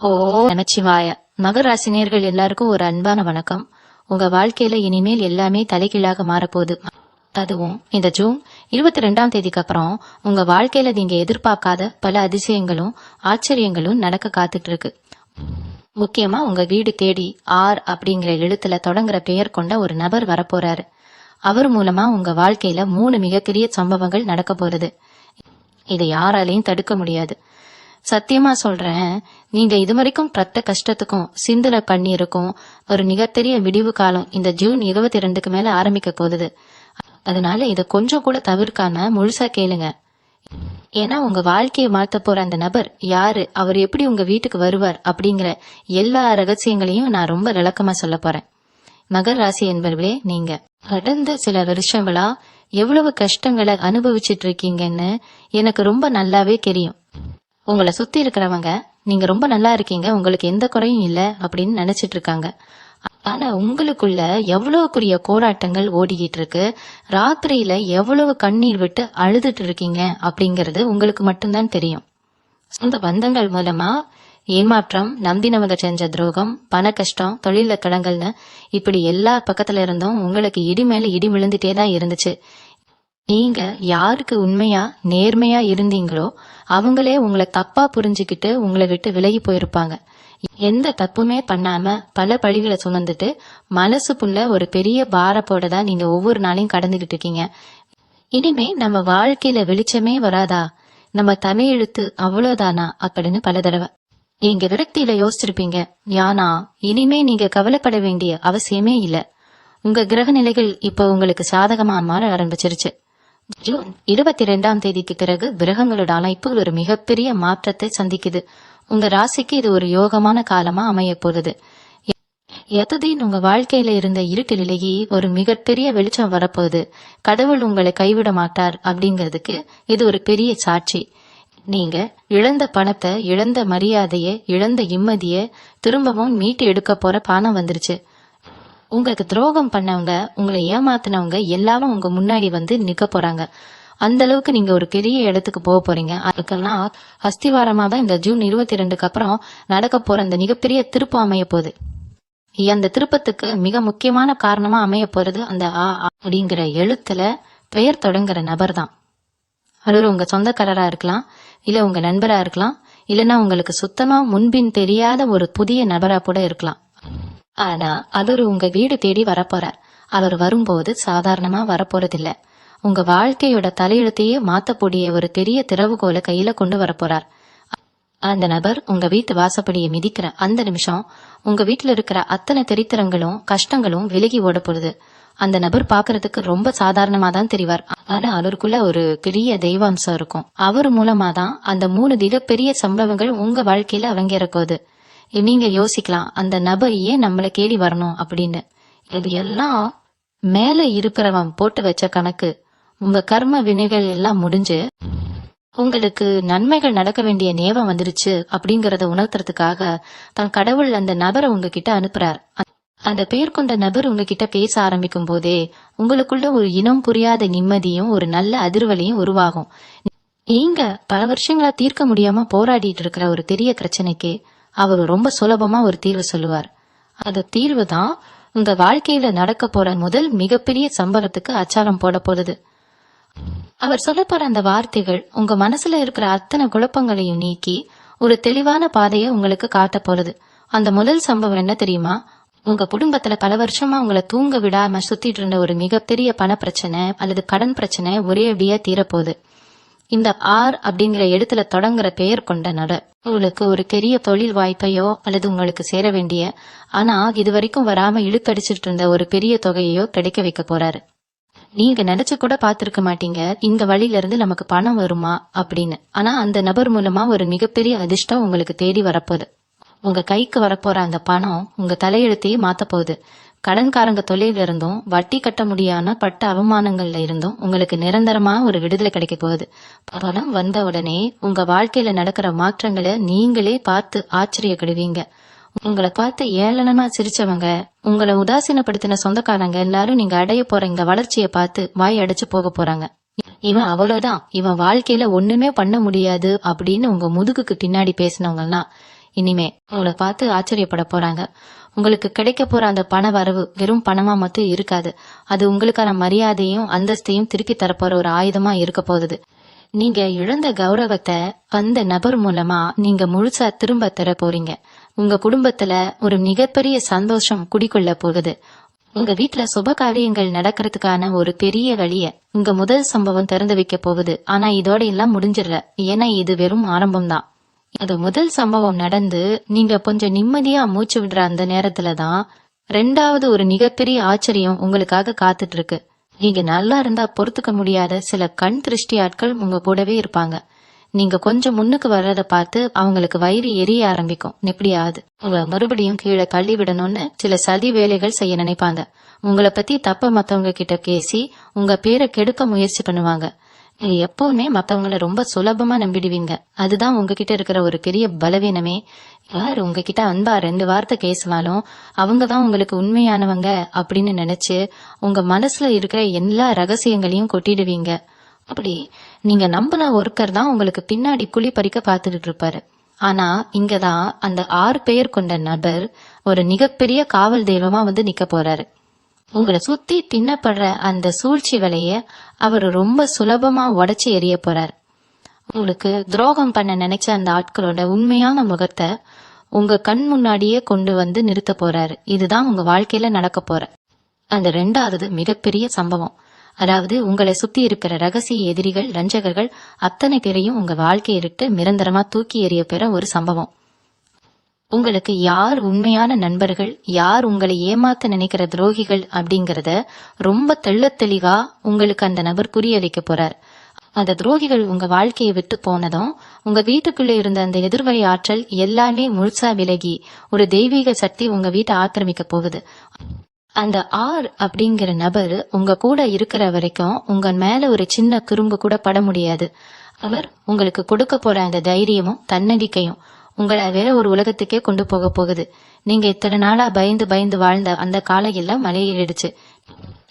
ஓ நமச்சிவாய. மகர ராசினியர்கள் எல்லாருக்கும் ஒரு அன்பான வணக்கம். உங்க வாழ்க்கையில இனிமேல் எல்லாமே தலைகீழாக மாறப்போகுது. அதுவும் இந்த ஜூன் 22ஆம் தேதிக்கு அப்புறம் உங்க வாழ்க்கையில நீங்க எதிர்பார்க்காத பல அதிசயங்களும் ஆச்சரியங்களும் நடக்க காத்துட்டு இருக்கு. முக்கியமா உங்க வீடு தேடி அப்படிங்கிற எழுத்துல தொடங்குற பெயர் கொண்ட ஒரு நபர் வரப்போறாரு. அவர் மூலமா உங்க வாழ்க்கையில 3 மிகப்பெரிய சம்பவங்கள் நடக்க போறது. இதை யாராலையும் தடுக்க முடியாது. சத்தியமா சொல்றேன், நீங்க இதுவரைக்கும் பட்ட கஷ்டத்துக்கும் சிந்தனை பண்ணிருக்கும் ஒரு மிகப்பெரிய விடிவு காலம் இந்த ஜூன் 22க்கு மேல ஆரம்பிக்க போகுது. அதனால இத கொஞ்சம் கூட தவிர்க்காம முழுசா கேளுங்க. ஏன்னா உங்க வாழ்க்கையை மாத்த போற அந்த நபர் யாரு, அவர் எப்படி உங்க வீட்டுக்கு வருவார் அப்படிங்கிற எல்லா ரகசியங்களையும் நான் ரொம்ப விளக்கமா சொல்ல போறேன். மகர ராசி என்பவர்களே, நீங்க கடந்த சில வருஷங்களா எவ்வளவு கஷ்டங்களை அனுபவிச்சிட்டு இருக்கீங்கன்னு எனக்கு ரொம்ப நல்லாவே தெரியும். உங்களை சுத்தி இருக்கிறவங்க நீங்க ரொம்ப நல்லா இருக்கீங்க, உங்களுக்கு எந்த குறையும் இல்ல அப்படின்னு நினைச்சிட்டு இருக்காங்க. ஆனா உங்களுக்குள்ள எவ்வளவுக்குரிய போராட்டங்கள் ஓடிக்கிட்டு இருக்கு, ராத்திரியில எவ்வளவு கண்ணீர் விட்டு அழுதுட்டு இருக்கீங்க அப்படிங்கறது உங்களுக்கு மட்டும்தான் தெரியும். சொந்த பந்தங்கள் மூலமா ஏமாற்றம், நம்பினவங்க செஞ்ச துரோகம், பண கஷ்டம், தொழில தடங்கள்னு இப்படி எல்லா பக்கத்துல இருந்தும் உங்களுக்கு இடி மேல இடி விழுந்துட்டே தான் இருந்துச்சு. நீங்க யாருக்கு உண்மையா நேர்மையா இருந்தீங்களோ அவங்களே உங்களை தப்பா புரிஞ்சுக்கிட்டு உங்களை விட்டு விலகி போயிருப்பாங்க. எந்த தப்புமே பண்ணாம பல பழிகளை சுமந்துட்டு மனசுக்குள்ள ஒரு பெரிய பாரப்போட தான் நீங்க ஒவ்வொரு நாளையும் கடந்துகிட்டு இருக்கீங்க. இனிமே நம்ம வாழ்க்கையில வெளிச்சமே வராதா, நம்ம தலையெழுத்து அவ்வளவுதானா அப்படின்னு பல தடவை நீங்க விரக்தியில யோசிச்சிருப்பீங்க. யானா இனிமே நீங்க கவலைப்பட வேண்டிய அவசியமே இல்ல. உங்க கிரக நிலைகள் இப்ப உங்களுக்கு சாதகமா மாற ஆரம்பிச்சிருச்சு. ஜூன் 22ஆம் தேதிக்கு பிறகு கிரகங்களோட அமைப்பு ஒரு மிகப்பெரிய மாற்றத்தை சந்திக்குது. உங்க ராசிக்கு இது ஒரு யோகமான காலமா அமைய போகுது. எத்ததின் உங்க வாழ்க்கையில இருந்த இருட்டு நிலையை ஒரு மிகப்பெரிய வெளிச்சம் வரப்போகுது. கடவுள் உங்களை கைவிட மாட்டார் அப்படிங்கிறதுக்கு இது ஒரு பெரிய சாட்சி. நீங்க இழந்த பணத்தை, இழந்த மரியாதைய, இழந்த நிம்மதிய திரும்பவும் மீட்டு எடுக்க போற பணம் வந்துருச்சு. உங்களுக்கு துரோகம் பண்ணவங்க, உங்களை ஏமாத்தினவங்க எல்லாரும் உங்க முன்னாடி வந்து நிக்க போறாங்க. அந்த அளவுக்கு நீங்க ஒரு பெரிய இடத்துக்கு போக போறீங்க. அதுக்கெல்லாம் அஸ்திவாரமா தான் இந்த ஜூன் 22க்கு அப்புறம் நடக்க போற அந்த மிகப்பெரிய திருப்பம் அமைய போகுது. அந்த திருப்பத்துக்கு மிக முக்கியமான காரணமா அமைய போறது அந்த அப்படிங்கிற எழுத்துல பெயர் தொடங்குற நபர் தான். அது உங்க சொந்தக்காரரா இருக்கலாம், இல்ல உங்க நண்பரா இருக்கலாம், இல்லைன்னா உங்களுக்கு சுத்தமா முன்பின் தெரியாத ஒரு புதிய நபரா கூட இருக்கலாம். ஆனா அவர் உங்க வீடு தேடி வரப்போறார். அவர் வரும்போது சாதாரணமா வரப்போறதில்ல. உங்க வாழ்க்கையோட தலையெழுத்தையே மாத்தக்கூடிய ஒரு பெரிய திறவுகோலை கையில கொண்டு வரப்போறார். அந்த நபர் உங்க வீட்டு வாசப்படியை மிதிக்கிற அந்த நிமிஷம் உங்க வீட்டுல இருக்கிற அத்தனை தெரித்திரங்களும் கஷ்டங்களும் விலகி ஓட போகுது. அந்த நபர் பாக்குறதுக்கு ரொம்ப சாதாரணமா தான் தெரிவார். ஆனா அவருக்குள்ள ஒரு பெரிய தெய்வாம்சம் இருக்கும். அவர் மூலமா தான் அந்த 3 மிகப்பெரிய சம்பவங்கள் உங்க வாழ்க்கையில அரங்கேற போகுது. நீங்க யோசிக்கலாம், அந்த நபர் ஏன் நம்மளை தேடி வரணும் அப்படின்னு. இது எல்லாம் மேல இருக்கிறவன் போட்டு வச்ச கணக்கு. உங்க கர்ம வினைகள் எல்லாம் முடிஞ்சு உங்களுக்கு நன்மைகள் நடக்க வேண்டிய நேரம் வந்துருச்சு அப்படிங்கறத உணர்த்துறதுக்காக தன் கடவுள் அந்த நபரை உங்ககிட்ட அனுப்புறார். அந்த பெயர் கொண்ட நபர் உங்ககிட்ட பேச ஆரம்பிக்கும் போதே உங்களுக்குள்ள ஒரு இனம் புரியாத நிம்மதியும் ஒரு நல்ல அதிர்வலையும் உருவாகும். நீங்க பல வருஷங்களா தீர்க்க முடியாம போராடிட்டு இருக்கிற ஒரு பெரிய பிரச்சனைக்கு அவர் ரொம்ப சுலபமா ஒரு தீர்வு சொல்லுவார். அந்த தீர்வு தான் உங்க வாழ்க்கையில நடக்க போற முதல் மிகப்பெரிய சம்பவத்துக்கு அச்சாரம் போட போகுது. அவர் சொல்ல போற அந்த வார்த்தைகள் உங்க மனசுல இருக்கிற அத்தனை குழப்பங்களையும் நீக்கி ஒரு தெளிவான பாதையை உங்களுக்கு காட்ட போறது. அந்த முதல் சம்பவம் என்ன தெரியுமா? உங்க குடும்பத்துல பல வருஷமா உங்களை தூங்க விடாம சுத்திட்டு இருந்த ஒரு மிகப்பெரிய பண பிரச்சனை அல்லது கடன் பிரச்சனை ஒரே அடியா தீரப்போகுது. இந்த அப்படிங்கிற இடத்துல தொடங்குற பெயர் கொண்ட நபர் உங்களுக்கு ஒரு பெரிய தொழில் வாய்ப்பையோ அல்லது உங்களுக்கு சேர வேண்டிய ஆனா இதுவரைக்கும் வராம இழுக்கடிச்சிட்டு இருந்த ஒரு பெரிய தொகையோ கிடைக்க வைக்க போறாரு. நீங்க நினைச்சு கூட பாத்திருக்க மாட்டீங்க இந்த வழியில இருந்து நமக்கு பணம் வருமா அப்படின்னு. ஆனா அந்த நபர் மூலமா ஒரு மிகப்பெரிய அதிர்ஷ்டம் உங்களுக்கு தேடி வரப்போகுது. உங்க கைக்கு வரப்போற அந்த பணம் உங்க தலையெழுத்தையே மாத்த போகுது. கடன்காரங்க தொழில இருந்தும் வட்டி கட்ட முடியாம பட்ட அவமானங்கள்ல இருந்தும் உங்களுக்கு நிரந்தரமா ஒரு விடுதலை கிடைக்க போகுது. பணம் வந்த உடனே உங்க வாழ்க்கையில நடக்கிற மாற்றங்களை நீங்களே பார்த்து ஆச்சரியப்படுவீங்க. உங்களை பார்த்து ஏளனமா சிரிச்சவங்க, உங்களை உதாசீனப்படுத்தின சொந்தக்காரங்க எல்லாரும் நீங்க அடைய போற இந்த வளர்ச்சியை பார்த்து வாய் அடைச்சு போக போறாங்க. இவன் அவ்வளவுதான், இவன் வாழ்க்கையில ஒண்ணுமே பண்ண முடியாது அப்படின்னு உங்க முதுகுக்கு பின்னாடி பேசினவங்க எல்லாம் இனிமே உங்களை பார்த்து ஆச்சரியப்பட போறாங்க. உங்களுக்கு கிடைக்க போற அந்த பண வரவு வெறும் பணமா மட்டும் இருக்காது. அது உங்களுக்கான மரியாதையும் அந்தஸ்தையும் திருப்பி தரப்போற ஒரு ஆயுதமா இருக்க போகுது. நீங்க இழந்த கௌரவத்தை அந்த நபர் மூலமா நீங்க முழுசா திரும்ப தர போறீங்க. உங்க குடும்பத்துல ஒரு மிகப்பெரிய சந்தோஷம் குடிக்கொள்ள போகுது. உங்க வீட்டுல சுப காரியங்கள் நடக்கிறதுக்கான ஒரு பெரிய வழிய உங்க முதல் சம்பவம் திறந்து வைக்க போகுது. ஆனா இதோட எல்லாம் முடிஞ்சிடல. ஏன்னா இது வெறும் ஆரம்பம்தான். அது முதல் சம்பவம் நடந்து நீங்க கொஞ்சம் நிம்மதியா மூச்சு விடுற அந்த நேரத்துலதான் ரெண்டாவது ஒரு மிகப்பெரிய ஆச்சரியம் உங்களுக்காக காத்துட்டு இருக்கு. நீங்க நல்லா இருந்தா பொறுத்துக்க முடியாத சில கண் திருஷ்டி ஆட்கள் உங்க கூடவே இருப்பாங்க. நீங்க கொஞ்சம் முன்னுக்கு வர்றத பார்த்து அவங்களுக்கு வயிறு எரிய ஆரம்பிக்கும். எப்படியாவது உங்களை மறுபடியும் கீழே தள்ளி விடணும்னு சில சதி வேலைகள் செய்ய நினைப்பாங்க. உங்களை பத்தி தப்ப மத்தவங்க கிட்ட பேசி உங்க பேரை கெடுக்க முயற்சி பண்ணுவாங்க. நீங்க எப்பவுமே மத்தவங்கள ரொம்ப சுலபமா நம்பிடுவீங்க. அதுதான் உங்ககிட்ட இருக்கிற ஒரு பெரிய பலவீனமே. யார் உங்ககிட்ட அன்பா 2 வார்த்தை பேசினாலும் அவங்கதான் உங்களுக்கு உண்மையானவங்க அப்படின்னு நினைச்சு உங்க மனசுல இருக்கிற எல்லா ரகசியங்களையும் கொட்டிடுவீங்க. அப்படி நீங்க நம்பின ஒருத்தர் தான் உங்களுக்கு பின்னாடி குழி பறிக்க பார்த்துட்டு இருப்பாரு. ஆனா இங்கதான் அந்த 6 பெயர் கொண்ட நபர் ஒரு மிகப்பெரிய காவல் தெய்வமா வந்து நிக்க போறாரு. உங்களை சுத்தி தின்னப்படுற அந்த சூழ்ச்சி வலைய அவர் ரொம்ப சுலபமா உடைச்சு எறிய போறார். உங்களுக்கு துரோகம் பண்ண நினைச்ச அந்த ஆட்களோட உண்மையான முகத்தை உங்க கண் முன்னாடியே கொண்டு வந்து நிறுத்த போறாரு. இதுதான் உங்க வாழ்க்கையில நடக்க போற அந்த 2வது மிகப்பெரிய சம்பவம். அதாவது உங்களை சுத்தி இருக்கிற ரகசிய எதிரிகள், ரஞ்சகர்கள் அத்தனை பேரையும் உங்க வாழ்க்கையை விட்டு நிரந்தரமா தூக்கி எறிய பெற ஒரு சம்பவம். உங்களுக்கு யார் உண்மையான நண்பர்கள், யார் உங்களை ஏமாத்த நினைக்கிற துரோகிகள் அப்படிங்கறத ரொம்ப தெளிவா உங்களுக்கு அந்த நபர் புரிய வைக்க போறார். அந்த துரோகிகள் உங்க வாழ்க்கையை விட்டு போனதும் உங்க வீட்டுக்குள்ள இருந்த அந்த எதிர்வரை ஆற்றல் எல்லாமே முழுசா விலகி ஒரு தெய்வீக சக்தி உங்க வீட்டை ஆக்கிரமிக்க போகுது. அந்த அப்படிங்கிற நபர் உங்க கூட இருக்கிற வரைக்கும் உங்க மேல ஒரு சின்ன குறும்பு கூட பட முடியாது. அவர் உங்களுக்கு கொடுக்க போற அந்த தைரியமும் தன்னம்பிக்கையும் உங்களை வேற ஒரு உலகத்துக்கே கொண்டு போக போகுது. நீங்க இத்தனை நாளா பயந்து பயந்து வாழ்ந்த அந்த காலம் எல்லாம் மலையேறிடுச்சு.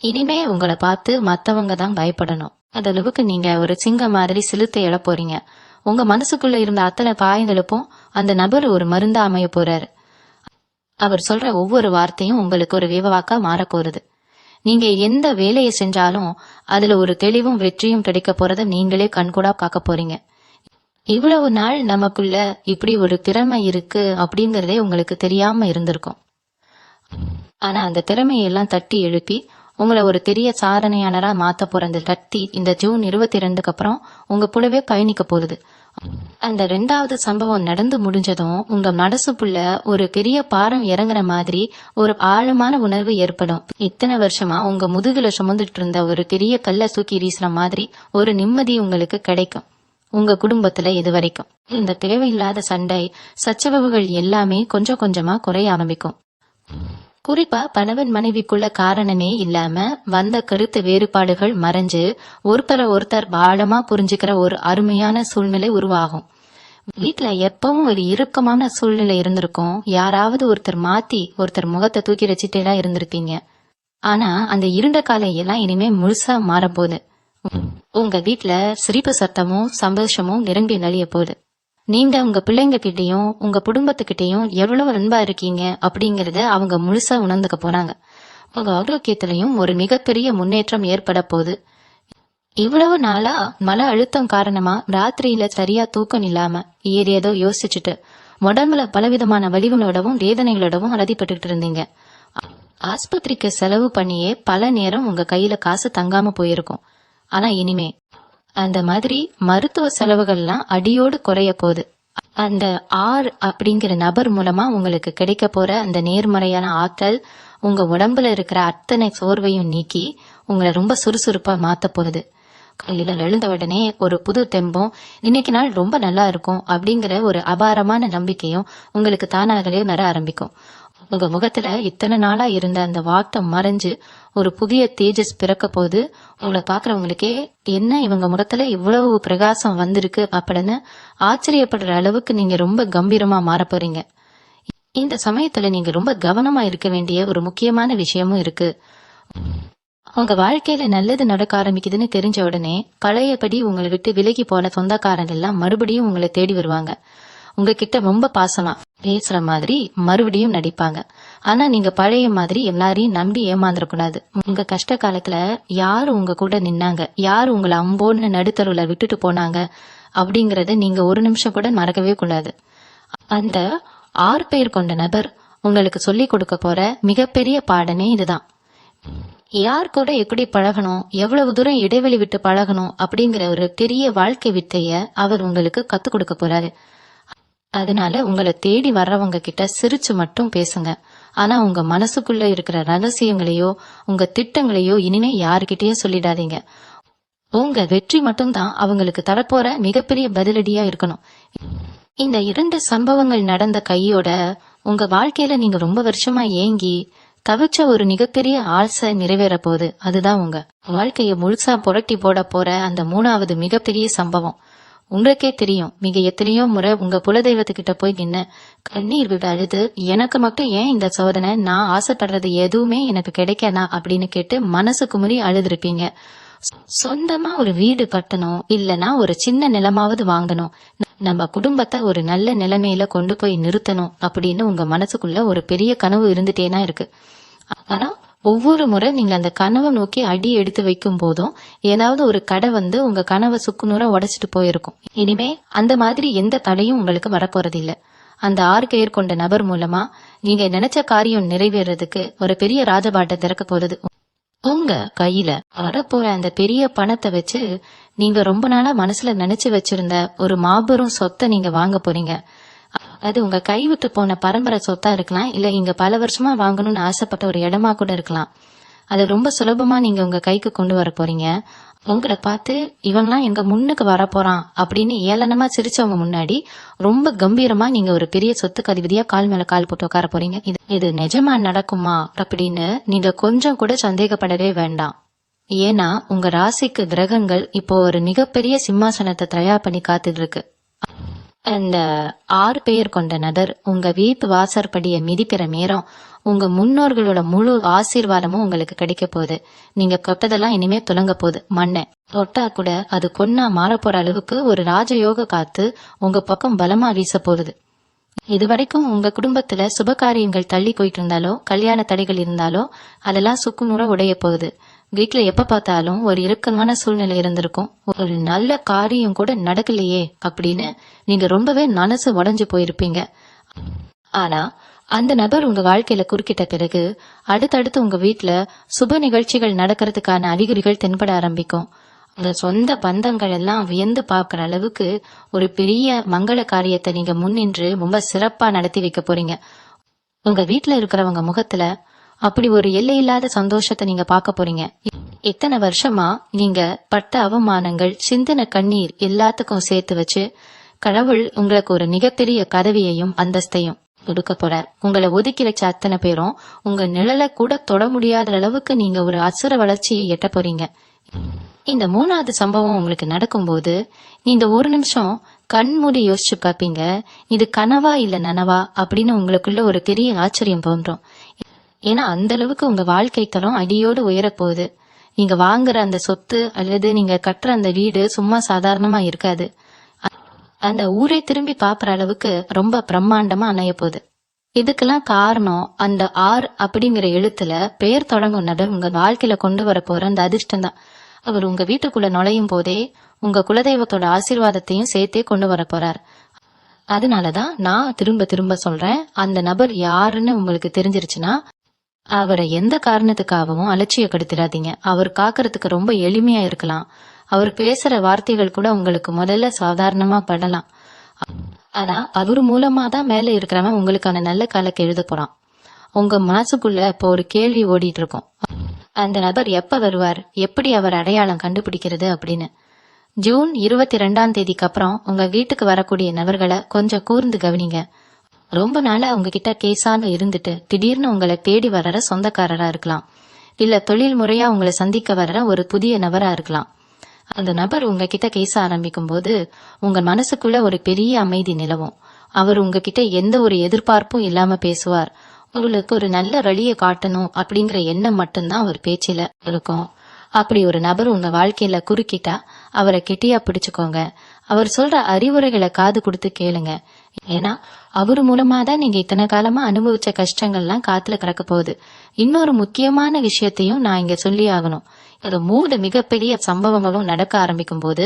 இனிமே உங்களை பார்த்து மத்தவங்க தான் பயப்படணும். அந்த அளவுக்கு நீங்க ஒரு சிங்கம் மாதிரி சிலுத்தை எழ போறீங்க. உங்க மனசுக்குள்ள இருந்த அத்தனை பாயங்களுக்கும் அந்த நபர் ஒரு மருந்தா அமைய போறாரு. அவர் சொல்ற ஒவ்வொரு வார்த்தையும் உங்களுக்கு ஒரு விவவாக்கா மாற போறது. நீங்க எந்த வேலையை செஞ்சாலும் அதுல ஒரு தெளிவும் வெற்றியும் கிடைக்க போறத நீங்களே கண்கூடா காக்க போறீங்க. இவ்வளவு நாள் நமக்குள்ள இப்படி ஒரு திறமை இருக்கு அப்படிங்கறதே உங்களுக்கு தெரியாம இருந்திருக்கும். ஆனா அந்த திறமையெல்லாம் தட்டி எழுப்பி உங்களை ஒரு பெரிய சாதனையாளரா மாத்த போற அந்த சக்தி இந்த ஜூன் 22க்கு அப்புறம் உங்க கூடவே பயணிக்க போகுது. அந்த 2வது சம்பவம் நடந்து முடிஞ்சதும் உங்க மனசுக்குள்ள ஒரு பெரிய பாரம் இறங்குற மாதிரி ஒரு ஆழமான உணர்வு ஏற்படும். இத்தனை வருஷமா உங்க முதுகுல சுமந்துட்டு இருந்த ஒரு பெரிய கல்ல தூக்கி வீசுற மாதிரி ஒரு நிம்மதி உங்களுக்கு கிடைக்கும். உங்க குடும்பத்துல இது வரைக்கும் இந்த தேவையில்லாத சண்டை சச்சரவுகள் எல்லாமே கொஞ்சம் கொஞ்சமா குறைய ஆரம்பிக்கும். குறிப்பா கணவன் மனைவிக்குள்ள காரணமே இல்லாம வந்த கருத்து வேறுபாடுகள் மறைஞ்சு ஒருத்தர் ஆழமா புரிஞ்சுக்கிற ஒரு அருமையான சூழ்நிலை உருவாகும். வீட்டுல எப்பவும் ஒரு இறுக்கமான சூழ்நிலை இருந்திருக்கும். யாராவது ஒருத்தர் முகத்தை தூக்கி வச்சுட்டே இருந்திருப்பீங்க. ஆனா அந்த இருண்ட காலம் எல்லாம் இனிமே முழுசா மாறப்போகுது. உங்க வீட்டுல சிரிப்பு சத்தமும் சந்தோஷமும் நிரம்பி நலிய போகுது. நீங்க உங்க பிள்ளைங்க கிட்டையும் உங்க குடும்பத்துக்கிட்டையும் எவ்வளவு அன்பா இருக்கீங்க அப்படிங்கறத அவங்க முழுசா உணர்ந்துக்க போறாங்க. உங்க ஆரோக்கியத்திலையும் ஒரு மிகப்பெரிய முன்னேற்றம் ஏற்பட போகுது. இவ்வளவு நாளா மன அழுத்தம் காரணமா ராத்திரியில சரியா தூக்கம் இல்லாம ஏதோ யோசிச்சுட்டு உடம்புல பலவிதமான வலிகளோடவும் வேதனைகளோடவும் அலதிப்பட்டு இருந்தீங்க. ஆஸ்பத்திரிக்கு செலவு பண்ணியே பல நேரம் உங்க கையில காசு தங்காம போயிருக்கும். ஆனா இனிமே அந்த மாதிரி மருத்துவ செலவுகள்லாம் அடியோடு குறைய போகுது. அந்த அப்படிங்கிற நபர் மூலமா உங்களுக்கு கிடைக்க போற அந்த நேர்மறையான ஆற்றல் உங்க உடம்புல இருக்கிற அத்தனை சோர்வையும் நீக்கி உங்களை ரொம்ப சுறுசுறுப்பா மாத்த போகுது. காலையில எழுந்த உடனே ஒரு புது தெம்பும் இன்னைக்கு நாள் ரொம்ப நல்லா இருக்கும் அப்படிங்கிற ஒரு அபாரமான நம்பிக்கையும் உங்களுக்கு தானாகவே வர ஆரம்பிக்கும். உங்க முகத்துல இத்தனை நாளா இருந்த அந்த வாட்டம் மறைஞ்சு ஒரு புதிய தேஜஸ் பிறக்க போது உங்களை பாக்குறவங்களுக்கே என்ன இவங்க முகத்துல இவ்வளவு பிரகாசம் வந்திருக்கு அப்படின்னு ஆச்சரியப்படுற அளவுக்கு நீங்க ரொம்ப கம்பீரமா மாற போறீங்க. இந்த சமயத்துல நீங்க ரொம்ப கவனமா இருக்க வேண்டிய ஒரு முக்கியமான விஷயமும் இருக்கு. உங்க வாழ்க்கையில நல்லது நடக்க ஆரம்பிக்குதுன்னு தெரிஞ்ச உடனே பழையபடி உங்களை விட்டு விலகி போன சொந்தக்காரங்க எல்லாம் மறுபடியும் உங்களை தேடி வருவாங்க. உங்ககிட்ட ரொம்ப பாசமா பேசுற மாதிரி மறுபடியும் நடிப்பாங்க. ஆனா நீங்க பழைய மாதிரி எல்லாரையும் நம்பி ஏமாந்துடக்கூடாது. உங்க கஷ்ட காலத்துல யாரு உங்க கூட நின்னாங்க, யாரு உங்களை அம்போன்னு நடுத்தருவுல விட்டுட்டு போனாங்க அப்படிங்கறத நீங்க ஒரு நிமிஷம் கூட மறக்கவே கூடாது. அந்த 6 பேர் கொண்ட நபர் உங்களுக்கு சொல்லி கொடுக்க போற மிகப்பெரிய பாடமே இதுதான். யார் கூட எப்படி பழகணும், எவ்வளவு தூரம் இடைவெளி விட்டு பழகணும் அப்படிங்கிற ஒரு பெரிய வாழ்க்கை வித்தைய அவர் உங்களுக்கு கத்து கொடுக்க போறாரு. அதனால உங்களை தேடி வர்றவங்க கிட்ட சிரிச்சு மட்டும் பேசுங்க. ஆனா உங்க மனசுக்குள்ள இருக்கிற ரகசியங்களையோ உங்க திட்டங்களையோ இனிமே யாருக்கிட்டயும் சொல்லிடாதீங்க. உங்க வெற்றி மட்டும் தான் அவங்களுக்கு தரப்போற மிகப்பெரிய பதிலடியா இருக்கணும். இந்த 2 சம்பவங்கள் நடந்த கையோட உங்க வாழ்க்கையில நீங்க ரொம்ப வருஷமா ஏங்கி தவிச்ச ஒரு மிகப்பெரிய ஆசை நிறைவேற போகுது. அதுதான் உங்க வாழ்க்கைய முழுசா புரட்டி போட போற அந்த 3வது மிகப்பெரிய சம்பவம். உங்களுக்கே தெரியும், நீங்க எத்தனையோ முறை உங்க குலதெய்வத்துக்கிட்ட போய் நின்னு கண்ணீர் விட அழுது, எனக்கு மட்டும் ஏன் இந்த சோதனை, நான் ஆசைப்படுறது எதுவுமே எனக்கு கிடைக்கனா அப்படின்னு கேட்டு மனசு குமுறி அழுதுருப்பீங்க. சொந்தமா ஒரு வீடு கட்டணும், இல்லனா ஒரு சின்ன நிலமாவது வாங்கணும், நம்ம குடும்பத்தை ஒரு நல்ல நிலைமையில கொண்டு போய் நிறுத்தணும் அப்படின்னு உங்க மனசுக்குள்ள ஒரு பெரிய கனவு இருந்துட்டேனா இருக்கு. ஆனா ஒவ்வொரு முறை நீங்க அந்த கனவை நோக்கி அடி எடுத்து வைக்கும் போதும் ஏதாவது ஒரு கடை வந்து உங்க கனவை சுக்குநூறா உடைச்சிட்டு போயிருக்கும். இனிமே அந்த மாதிரி எந்த தடையும் உங்களுக்கு வரப்போறது இல்ல. அந்த 6 பேர் கொண்ட நபர் மூலமா நீங்க நினைச்ச காரியம் நிறைவேறதுக்கு ஒரு பெரிய ராஜபாட்டை திறக்க போறது. உங்க கையில வரப்போற அந்த பெரிய பணத்தை வச்சு நீங்க ரொம்ப நாளா மனசுல நினைச்சு வச்சிருந்த ஒரு மாபெரும் சொத்தை நீங்க வாங்க போறீங்க. அது உங்க கைவிட்டு போன பரம்பரை சொத்தா இருக்கலாம், இல்ல இங்க பல வருஷமா வாங்கணும்னு ஆசைப்பட்ட ஒரு இடமா கூட இருக்கலாம். அது ரொம்ப சுலபமா நீங்க உங்க கைக்கு கொண்டு வர போறீங்க. உங்களை பார்த்து இவன்லாம் எங்க முன்னுக்கு வரப்போறான் அப்படின்னு ஏளனமா சிரிச்சவங்க முன்னாடி ரொம்ப கம்பீரமா நீங்க ஒரு பெரிய சொத்துக்கு அதிபதியா கால் மேல கால் போட்டு உட்கார போறீங்க. இது நிஜமா நடக்குமா அப்படின்னு நீங்க கொஞ்சம் கூட சந்தேகப்படவே வேண்டாம். ஏன்னா உங்க ராசிக்கு கிரகங்கள் இப்போ ஒரு மிகப்பெரிய சிம்மாசனத்தை தயார் பண்ணி காத்துட்டு இருக்கு. அந்த 6 பேர் கொண்ட நபர் உங்க வீட்டு வாசற்படிய மிதிக்கிற நேரம் உங்க முன்னோர்களோட முழு ஆசீர்வாதமும் உங்களுக்கு கிடைக்க போகுது. நீங்க கொட்டதெல்லாம் இனிமே துலங்க போகுது. மண்ணை தொட்டா கூட அது பொண்ணா மாற போற அளவுக்கு ஒரு ராஜயோக காத்து உங்க பக்கம் பலமா வீச போகுது. இதுவரைக்கும் உங்க குடும்பத்துல சுபகாரியங்கள் தள்ளி போயிட்டு இருந்தாலோ, கல்யாண தடைகள் இருந்தாலோ அதெல்லாம் சுக்குநூறா உடைய போகுது. வீட்டுல எப்ப பார்த்தாலும் ஒரு இறுக்கமான சூழ்நிலை இருந்திருக்கும். ஒரு நல்ல காரியம் கூட நடக்கலையே அப்படின்னு நீங்க ரொம்பவே மனசு உடைஞ்சு போயிருப்பீங்க. ஆனா அந்த நபர் உங்க வாழ்க்கையில குறுக்கிட்ட பிறகு அடுத்தடுத்து உங்க வீட்டுல சுப நிகழ்ச்சிகள் நடக்கிறதுக்கான அறிகுறிகள் தென்பட ஆரம்பிக்கும். உங்க சொந்த பந்தங்கள் எல்லாம் வியந்து பாக்குற அளவுக்கு ஒரு பெரிய மங்கள காரியத்தை நீங்க முன்னின்று ரொம்ப சிறப்பா நடத்தி வைக்க போறீங்க. உங்க வீட்டுல இருக்கிறவங்க முகத்துல அப்படி ஒரு எல்லையில்லாத சந்தோஷத்தை நீங்க பார்க்க போறீங்க. இத்தனை வருஷமா நீங்க பட்ட அவமானங்கள், சிந்தின கண்ணீர் எல்லாத்துக்கும் சேர்த்து வச்சு கடவுள் உங்களுக்கு ஒரு மிகப்பெரிய பதவியையும் அந்தஸ்தையும் கொடுக்க போறார். உங்களை ஒதுக்கி வச்ச அத்தனை பேரும் உங்க நிழலை கூட தொட முடியாத அளவுக்கு நீங்க ஒரு அசுர வளர்ச்சியை எட்ட போறீங்க. இந்த 3வது சம்பவம் உங்களுக்கு நடக்கும்போது இந்த ஒரு நிமிஷம் கண் மூடி யோசிச்சு பாப்பீங்க, இது கனவா இல்ல நனவா அப்படின்னு உங்களுக்குள்ள ஒரு பெரிய ஆச்சரியம் தோன்றும். ஏன்னா அந்த அளவுக்கு உங்க வாழ்க்கை தரம் அடியோடு உயர போகுது. நீங்க வாங்குற அந்த சொத்து அல்லது நீங்க கட்டுற அந்த வீடு சும்மா சாதாரணமா இருக்காது. அந்த ஊரே திரும்பி பாக்குற அளவுக்கு ரொம்ப பிரம்மாண்டமா அமைய போகுது. இதுக்கெல்லாம் காரணம் அந்த 6 அப்படிங்கிற எழுத்துல பெயர் தொடங்கும் நபர் உங்க வாழ்க்கையில கொண்டு வர போற அந்த அதிர்ஷ்டம் தான். அவர் உங்க வீட்டுக்குள்ள நுழையும் போதே உங்க குலதெய்வத்தோட ஆசீர்வாதத்தையும் சேர்த்தே கொண்டு வர போறார். அதனாலதான் நான் திரும்ப திரும்ப சொல்றேன், அந்த நபர் யாருன்னு உங்களுக்கு தெரிஞ்சிருச்சுன்னா அவரை எந்த காரணத்துக்காகவும் அலட்சியப்படுத்திடாதீங்க. அவர் காக்கிறதுக்கு ரொம்ப எளிமையா இருக்கலாம். அவர் பேசுற வார்த்தைகள் கூட உங்களுக்கு முதல்ல சாதாரணமா படலாம். ஆனா அவர் மூலமா தான் மேல இருக்கிறவன் உங்களுக்கான நல்ல காலக்கு எழுத போறான். உங்க மனசுக்குள்ள இப்போ ஒரு கேள்வி ஓடிட்டு இருக்கும், அந்த நபர் எப்ப வருவார், எப்படி அவர் அடையாளம் கண்டுபிடிக்கிறது அப்படின்னு. ஜூன் 22ஆம் தேதிக்கு அப்புறம் உங்க வீட்டுக்கு வரக்கூடிய நபர்களை கொஞ்சம் கூர்ந்து கவனிங்க. ரொம்ப நாளா உங்ககிட்ட கேஸான இருந்துட்டு திடீர்னு உங்களை தேடி வர்ற சொந்தக்காரரா இருக்கலாம், இல்ல தொழில் முறையா உங்களை சந்திக்க வர்ற ஒரு புதிய நபரா இருக்கலாம். அந்த நபர் உங்ககிட்ட கேச ஆரம்பிக்கும் போது உங்க மனசுக்குள்ள ஒரு பெரிய அமைதி நிலவும். அவர் உங்ககிட்ட எந்த ஒரு எதிர்பார்ப்பும் இல்லாம பேசுவார். உங்களுக்கு ஒரு நல்ல வழியை காட்டணும் அப்படிங்கிற எண்ணம் மட்டும்தான் அவர் பேச்சில இருக்கும். அப்படி ஒரு நபர் உங்க வாழ்க்கையில குறுக்கிட்டா அவரை கெட்டியா பிடிச்சுக்கோங்க. அவர் சொல்ற அறிவுரைகளை காது கொடுத்து கேளுங்க. ஏன்னா அவரு மூலமா தான் நீங்க இத்தனை காலமா அனுபவிச்ச கஷ்டங்கள்லாம் காத்துல கிடக்க போகுது. இன்னொரு முக்கியமான விஷயத்தையும் நான் இங்க சொல்லி ஆகணும். அது 3 மிகப்பெரிய சம்பவங்களும் நடக்க ஆரம்பிக்கும் போது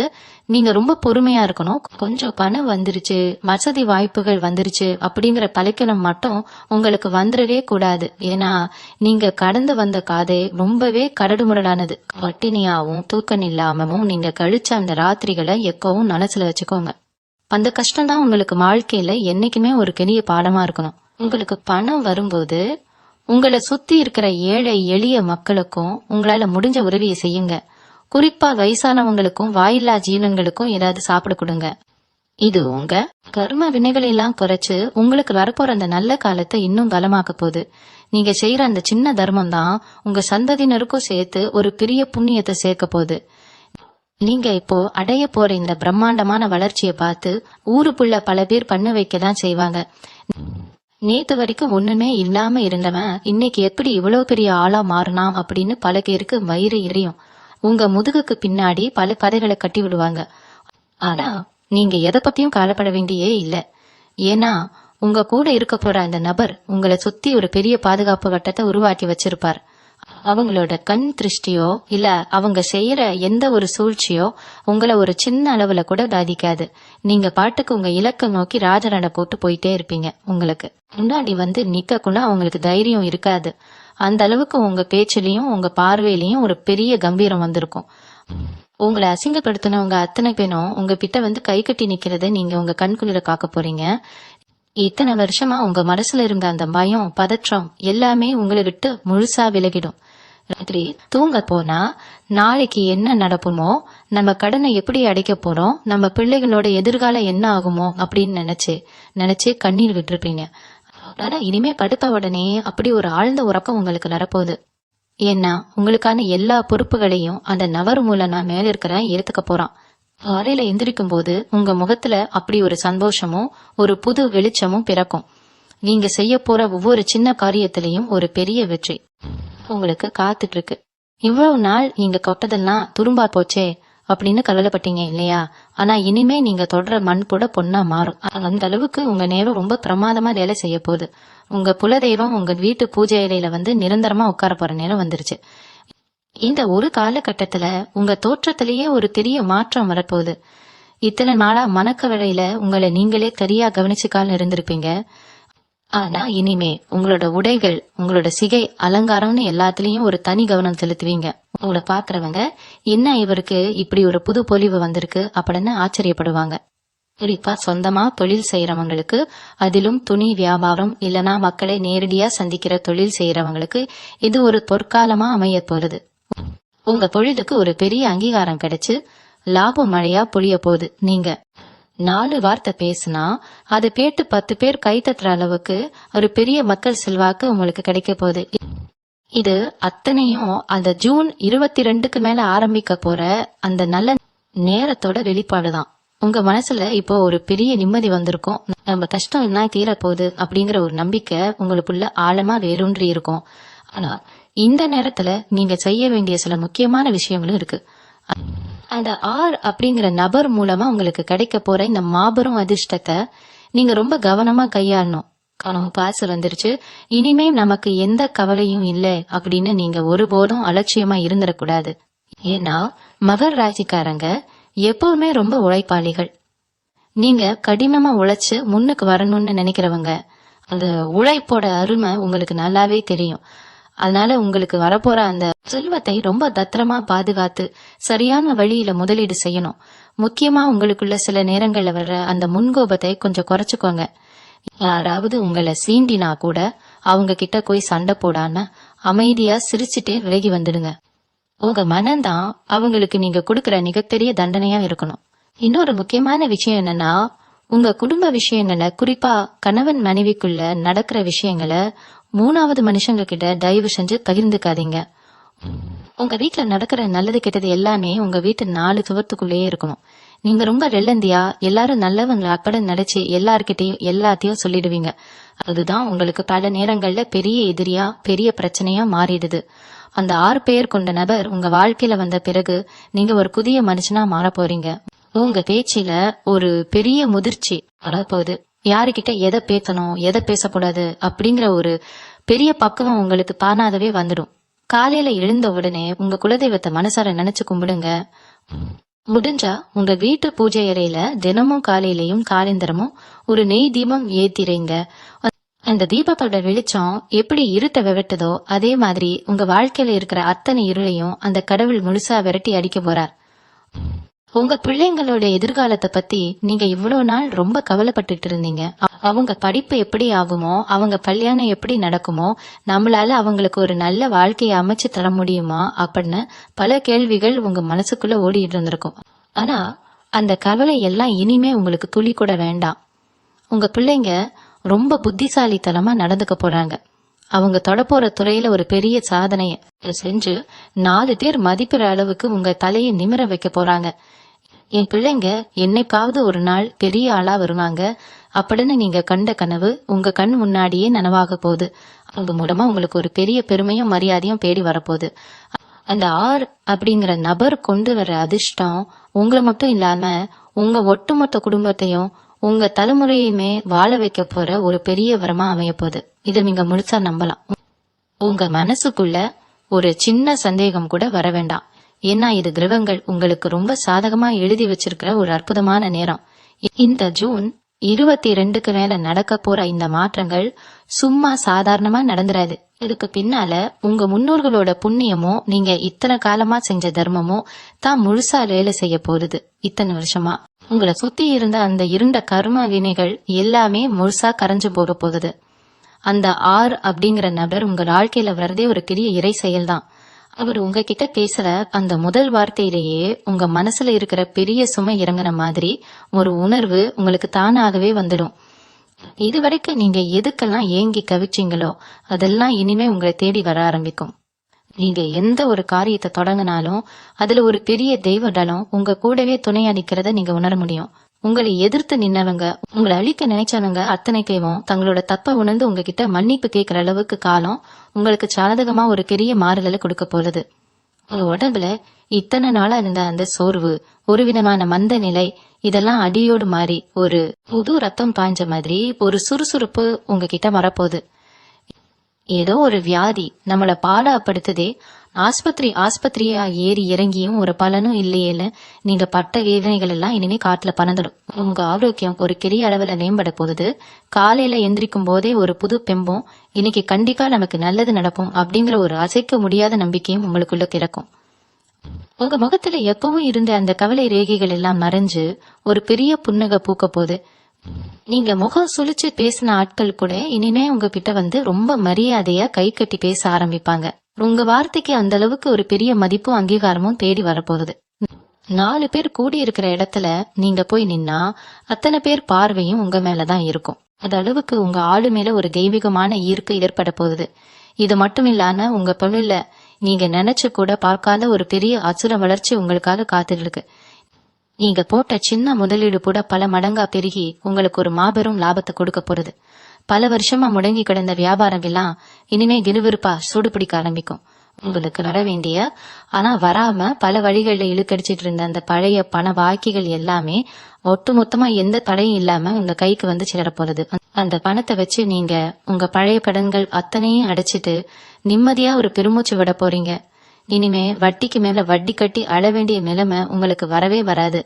நீங்க ரொம்ப பொறுமையா இருக்கணும். கொஞ்சம் பணம் வந்துருச்சு, வசதி வாய்ப்புகள் வந்துருச்சு அப்படிங்கிற பழக்கம் மட்டும் உங்களுக்கு வந்துடவே கூடாது. ஏன்னா நீங்க கடந்து வந்த காதை ரொம்பவே கரடுமுரடானது. பட்டினியாவும் தூக்கம் இல்லாமவும் நீங்க கழிச்ச அந்த ராத்திரிகளை எப்பவும் மனசுல வச்சுக்கோங்க. அந்த கஷ்டம் தான் உங்களுக்கு வாழ்க்கையில என்னைக்குமே ஒரு பெரிய பாடமா இருக்கணும். உங்களுக்கு பணம் வரும்போது உங்களை சுத்தி இருக்கிற ஏழை எளிய மக்களுக்கும் உங்களால முடிஞ்ச உதவியை செய்யுங்க. குறிப்பா வயசானவங்களுக்கும் வாயில்லா ஜீவன்களுக்கும் ஏதாவது சாப்பிட கொடுங்க. இது உங்க கர்ம வினைகளை எல்லாம் குறைச்சு உங்களுக்கு வரப்போற அந்த நல்ல காலத்தை இன்னும் பலமாக்க போகுது. நீங்க செய்யற அந்த சின்ன தர்மம் தான் உங்க சந்ததியினருக்கும் சேர்த்து ஒரு பெரிய புண்ணியத்தை சேர்க்க போகுது. நீங்க இப்போ அடைய போற இந்த பிரம்மாண்டமான வளர்ச்சியை பார்த்து ஊருக்குள்ள பல பேர் பண்ண வைக்கதான் செய்வாங்க. நேத்து வரைக்கும் ஒண்ணுமே இல்லாம இருந்தவன் இன்னைக்கு எப்படி இவ்வளவு பெரிய ஆளா மாறினான் அப்படின்னு பல பேருக்கு வயிறு எரியும். உங்க முதுகுக்கு பின்னாடி பல கதைகளை கட்டி விடுவாங்க. ஆனா நீங்க எதை பத்தியும் கவலைப்பட வேண்டியே இல்ல. ஏன்னா உங்க கூட இருக்க போற அந்த நபர் உங்களை சுத்தி ஒரு பெரிய பாதுகாப்பு வட்டத்தை உருவாக்கி வச்சிருப்பார். அவங்களோட கண் திருஷ்டியோ இல்ல அவங்க செய்யற எந்த ஒரு சூழ்ச்சியோ உங்களை ஒரு சின்ன அளவுல கூட பாதிக்காது. நீங்க பாட்டுக்கு உங்க இலக்கை நோக்கி ராஜநடை போட்டு போயிட்டே இருப்பீங்க. உங்களுக்கு முன்னாடி வந்து நிக்கக்குள்ள அவங்களுக்கு தைரியம் இருக்காது. அந்த அளவுக்கு உங்க பேச்சிலையும் உங்க பார்வையிலையும் ஒரு பெரிய கம்பீரம் வந்திருக்கும். உங்களை அசிங்கப்படுத்தினவங்க அத்தனை பேரும் உங்க கிட்ட வந்து கை கட்டி நிக்கிறத நீங்க உங்க கண்குளிர காக்க போறீங்க. இத்தனை வருஷமா உங்க மனசுல இருந்த அந்த பயம் பதற்றம் எல்லாமே உங்களை விட்டு முழுசா விலகிடும். ராத்திரி தூங்க போனா நாளைக்கு என்ன நடக்குமோ, நம்ம கடனை எப்படி அடைக்க போறோம், நம்ம பிள்ளைகளோட எதிர்காலம் என்ன ஆகுமோ அப்படின்னு நினைச்சு கண்ணீர் விட்டுருப்பீங்க. ஆனா இனிமே படுத்த உடனே அப்படி ஒரு ஆழ்ந்த உறக்கம் உங்களுக்கு வரப்போகுது. ஏன்னா உங்களுக்கான எல்லா பொறுப்புகளையும் அந்த நபர் மூலம் நான் மேல இருக்கிறேன் ஏத்துக்க போறான். காலையில எந்திரிக்கும் போது உங்க முகத்துல அப்படி ஒரு சந்தோஷமும் ஒரு புது வெளிச்சமும் பிறக்கும். நீங்க செய்ய போற ஒவ்வொரு சின்ன காரியத்திலையும் ஒரு பெரிய வெற்றி உங்களுக்கு காத்துட்டு இருக்கு. இவ்வளவு நாள் நீங்க கொட்டதெல்லாம் துரும்பா போச்சே அப்படின்னு கவலைப்பட்டீங்க இல்லையா? ஆனா இனிமே நீங்க தொடர மண் கூட பொண்ணா மாறும். அந்த அளவுக்கு உங்க நேரம் ரொம்ப பிரமாதமா வேலை செய்ய போகுது. உங்க குலதெய்வம் உங்க வீட்டு பூஜை இலையில வந்து நிரந்தரமா உட்கார போற நேரம் வந்துருச்சு. இந்த ஒரு காலகட்டத்துல உங்க தோற்றத்திலேயே ஒரு பெரிய மாற்றம் வரப்போகுது. இத்தனை நாளா மனக்கவலையில உங்களை நீங்களே சரியா கவனிச்சுக்கால இருந்திருப்பீங்க. ஆனா இனிமே உங்களோட உடைகள் உங்களோட சிகை அலங்காரம்னு எல்லாத்துலயும் ஒரு தனி கவனம் செலுத்துவீங்க. உங்களை பாக்குறவங்க என்ன இவருக்கு இப்படி ஒரு புது பொலிவு வந்திருக்கு அப்படின்னு ஆச்சரியப்படுவாங்க. குறிப்பா சொந்தமா தொழில் செய்யறவங்களுக்கு, அதிலும் துணி வியாபாரம் இல்லனா மக்களை நேரடியா சந்திக்கிற தொழில் செய்யறவங்களுக்கு இது ஒரு பொற்காலமா அமைய போறது. உங்க பொழுதுக்கு ஒரு பெரிய அங்கீகாரம் கிடைச்சு லாபம் மழையா பொழிய போகுது. நீங்க 4 வார்த்தை பேசினா அதை கேட்டு 10 பேர் கை தட்டுற அளவுக்கு ஒரு பெரிய மக்கள் செல்வாக்கு உங்களுக்கு கிடைக்க போகுது. இது அத்தனையும் அந்த ஜூன் 22க்கு மேல ஆரம்பிக்க போற அந்த நல்ல நேரத்தோட வெளிப்பாடுதான். உங்க மனசுல இப்போ ஒரு பெரிய நிம்மதி வந்திருக்கும். நம்ம கஷ்டம் என்ன தீர போகுது அப்படிங்கிற ஒரு நம்பிக்கை உங்களுக்குள்ள ஆழமா வேரூன்றி இருக்கும். ஆனா இந்த நேரத்துல நீங்க செய்ய வேண்டிய சில முக்கியமான விஷயங்களும் இருக்கு. அந்த அப்படிங்கிற நபர் மூலமா உங்களுக்கு கிடைக்க போற இந்த மாபெரும் அதிர்ஷ்டத்தை நீங்க ரொம்ப கவனமா கையாளணும். பாசு வந்துருச்சு, இனிமே நமக்கு எந்த கவலையும் இல்லை அப்படின்னு நீங்க ஒருபோதும் அலட்சியமா இருந்துடக்கூடாது. ஏன்னா மகர் ராசிக்காரங்க எப்பவுமே ரொம்ப உழைப்பாளிகள். நீங்க கடினமா உழைச்சு முன்னுக்கு வரணும்னு நினைக்கிறவங்க. அந்த உழைப்போட அருமை உங்களுக்கு நல்லாவே தெரியும். அதனால உங்களுக்கு வரப்போற அந்த செல்வத்தை ரொம்ப பத்திரமா பாதுகாத்து சரியான வழியில முதலீடு செய்யணும். முக்கியமா உங்களுக்குள்ள சில நேரங்கள்ல வர்ற அந்த முன்கோபத்தை கொஞ்சம் குறைச்சுக்கோங்க. யாராவது உங்களை சீண்டினா கூட அவங்க கிட்ட போய் சண்டை போடாம அமைதியா சிரிச்சுட்டே விலகி வந்துடுங்க. உங்க மனம்தான் அவங்களுக்கு நீங்க கொடுக்கற மிகப்பெரிய தண்டனையா இருக்கணும். இன்னொரு முக்கியமான விஷயம் என்னன்னா, உங்க குடும்ப விஷயங்களை, குறிப்பா கணவன் மனைவிக்குள்ள நடக்கிற விஷயங்களை 3வது மனுஷங்க கிட்ட தயவு செஞ்சு பகிர்ந்துக்காதீங்க. உங்க வீட்டுல நடக்கிற நல்லது கெட்டது எல்லாமே உங்க வீட்டு 4 சுவத்துக்குள்ளேயே இருக்கணும். நீங்க ரொம்ப வெள்ளந்தியா எல்லாரும் நல்லவங்க அப்பட நினைச்சு எல்லார்கிட்டையும் எல்லாத்தையும் சொல்லிடுவீங்க. அதுதான் உங்களுக்கு பல நேரங்கள்ல பெரிய எதிரியா பெரிய பிரச்சனையா மாறிடுது. அந்த 6 பேர் கொண்ட நபர் உங்க வாழ்க்கையில வந்த பிறகு நீங்க ஒரு புதிய மனுஷனா மாற போறீங்க. உங்க பேச்சில ஒரு பெரிய முதிர்ச்சி வரப்போகுது. யாருக்கிட்ட எதை பேசணும் எதை பேசக்கூடாது அப்படிங்கிற ஒரு பெரிய பக்குவம் உங்களுக்கு தானாகவே வந்துடும். காலையில எழுந்த உடனே உங்க குலதெய்வத்தை மனசார நினைச்சு கும்பிடுங்க. முடிஞ்சா உங்க வீட்டு பூஜை அறையில தினமும் காலையிலயும் காலைந்தரமும் ஒரு நெய் தீபம் ஏத்திரைங்க. அந்த தீபத்தோட வெளிச்சம் எப்படி இருட்ட விரட்டுதோ அதே மாதிரி உங்க வாழ்க்கையில இருக்கிற அத்தனை இருளையும் அந்த கடவுள் முழுசா விரட்டி அடிக்க போறார். உங்க பிள்ளைங்களோட எதிர்காலத்தை பத்தி நீங்க இவ்வளவு நாள் ரொம்ப கவலைப்பட்டுட்டு இருந்தீங்க. அவங்க படிப்பு எப்படி ஆகுமோ, அவங்க கல்யாணம் எப்படி நடக்குமோ, நம்மளால அவங்களுக்கு ஒரு நல்ல வாழ்க்கையை அமைச்சு தர முடியுமா அப்படின்னு பல கேள்விகள் உங்க மனசுக்குள்ள ஓடிட்டு இருந்திருக்கும். ஆனா அந்த கவலை எல்லாம் இனிமே உங்களுக்கு துளி கூட வேண்டாம். உங்க பிள்ளைங்க ரொம்ப புத்திசாலித்தனமா நடந்துக்க போறாங்க. அவங்க தொடப்போற துறையில ஒரு பெரிய சாதனைய செஞ்சு 4 பேர் மதிப்பிற அளவுக்கு உங்க தலையை நிமிர வைக்க போறாங்க. என் பிள்ளைங்க என்னைக்காவது ஒரு நாள் பெரிய ஆளா வருவாங்க அப்படின்னு நீங்க கண்ட கனவு உங்க கண் முன்னாடியே நனவாக போகுது. அவங்க மூலமா உங்களுக்கு ஒரு பெரிய பெருமையும் மரியாதையும் தேடி வரப்போகுது. அந்த அப்படிங்கிற நபர் கொண்டு வர அதிர்ஷ்டம் உங்களை மட்டும் இல்லாம உங்க ஒட்டுமொத்த குடும்பத்தையும் உங்க தலைமுறையுமே வாழ வைக்க போற ஒரு பெரிய வரமா அமைய போகுது. இதை நீங்க முழுசா நம்பலாம். உங்க மனசுக்குள்ள ஒரு சின்ன சந்தேகம் கூட வர வேண்டாம். ஏன்னா இது கிரகங்கள் உங்களுக்கு ரொம்ப சாதகமா எழுதி வச்சிருக்கிற ஒரு அற்புதமான நேரம். இந்த ஜூன் 22க்கு மேல நடக்க போற இந்த மாற்றங்கள் சும்மா சாதாரணமா நடந்துராது. இதுக்கு பின்னால உங்க முன்னோர்களோட புண்ணியமோ நீங்க இத்தனை காலமா செஞ்ச தர்மமோ தான் முழுசா வேலை செய்ய போகுது. இத்தனை வருஷமா உங்களை சுத்தி இருந்த அந்த இருண்ட கர்ம வினைகள் எல்லாமே முழுசா கரைஞ்சு போக போகுது. அந்த அப்படிங்கிற நபர் உங்க வாழ்க்கையில வர்றதே ஒரு பெரிய இறை செயல்தான். அவர் உங்ககிட்ட பேசுற அந்த முதல் வார்த்தையிலேயே உங்க மனசுல இருக்கிற பெரிய சுமை இறங்குற மாதிரி ஒரு உணர்வு உங்களுக்கு தானாகவே வந்துடும். இதுவரைக்கும் நீங்க எதுக்கெல்லாம் ஏங்கி கவிச்சீங்களோ அதெல்லாம் இனிமே உங்களை தேடி வர ஆரம்பிக்கும். நீங்க எந்த ஒரு காரியத்தை தொடங்கினாலும் அதுல ஒரு பெரிய தெய்வ டலம் உங்க கூடவே துணையா நிக்கிறத நீங்க உணர முடியும். உங்களை எதிர்த்து நின்னவங்க, உங்களை அழிக்க நினைச்சவங்க அத்தனை பேரும் தங்களோட தப்ப உணர்ந்து உங்ககிட்ட மன்னிப்பு கேட்கிற அளவுக்கு காலம் உங்களுக்கு சாதகமா ஒரு பெரிய மாறுதலை கொடுக்க போகுது. உங்க உடம்புல இத்தனை நாளா இருந்த அந்த சோர்வு, ஒரு விதமான மந்த நிலை, இதெல்லாம் அடியோடு மாறி ஒரு புது ரத்தம் பாய்ஞ்ச மாதிரி ஒரு சுறுசுறுப்பு உங்ககிட்ட வரப்போகுது. ஏதோ ஒரு வியாதி நம்மள பாடாப்படுத்துதே, ஆஸ்பத்திரியா ஏறி இறங்கியும் ஒரு பலனும் இல்லையேன்னு நீங்க பட்ட வேதனைகள் எல்லாம் இனிமே காட்டுல பறந்துடும். உங்க ஆரோக்கியம் ஒரு பெரிய அளவுல மேம்பட போகுது. காலையில எந்திரிக்கும் போதே ஒரு புது பெம்பும் இன்னைக்கு கண்டிப்பா நமக்கு நல்லது நடக்கும் அப்படிங்கிற ஒரு அசைக்க முடியாத நம்பிக்கையும் உங்களுக்குள்ள பிறக்கும். உங்க முகத்துல எப்பவும் இருந்த அந்த கவலை ரேகைகள் எல்லாம் மறைஞ்சு ஒரு பெரிய புன்னகை பூக்க போகுது. நீங்க முகம் சுழிச்சு பேசின ஆட்கள் கூட இனிமே உங்ககிட்ட வந்து ரொம்ப மரியாதையா கை கட்டி பேச ஆரம்பிப்பாங்க. உங்க வார்த்தைக்கு அந்த அளவுக்கு ஒரு பெரிய மதிப்பும் அங்கீகாரமும் தேடி வரப்போகுது. 4 பேர் கூடி இருக்கிற இடத்துல நீங்க போய் நின்னா அத்தனை பேர் பார்வையும் உங்க மேலதான் இருக்கும். அது அளவுக்கு உங்க ஆளு மேல ஒரு தெய்வீகமான ஈர்ப்பு ஏற்பட போகுது. இது மட்டும் இல்லாம உங்க தொழில நீங்க நினைச்சு கூட பார்க்காத ஒரு பெரிய அசுர வளர்ச்சி உங்களுக்காக காத்துட்டு இருக்கு. நீங்க போட்ட சின்ன முதலீடு கூட பல மடங்கா பெருகி உங்களுக்கு ஒரு மாபெரும் லாபத்தை கொடுக்க போறது. பல வருஷமா முடங்கி கிடந்த வியாபாரம் எல்லாம் இனிமே விறுவிறுப்பா சூடு பிடிக்க ஆரம்பிக்கும். உங்களுக்கு வர வேண்டிய ஆனா வராம பல வழிகளில் இழுக்கடிச்சிட்டு இருந்த அந்த பழைய பண வாக்கிகள் எல்லாமே ஒட்டுமொத்தமா எந்த தடையும் இல்லாம உங்க கைக்கு வந்து சேர போறது. அந்த பணத்தை வச்சு நீங்க உங்க பழைய கடன்கள் அத்தனையும் அடைச்சிட்டு நிம்மதியா ஒரு பெருமூச்சு விட போறீங்க. இனிமே வட்டிக்கு மேல வட்டி கட்டி அழ வேண்டிய நிலைமை உங்களுக்கு வரவே வராது.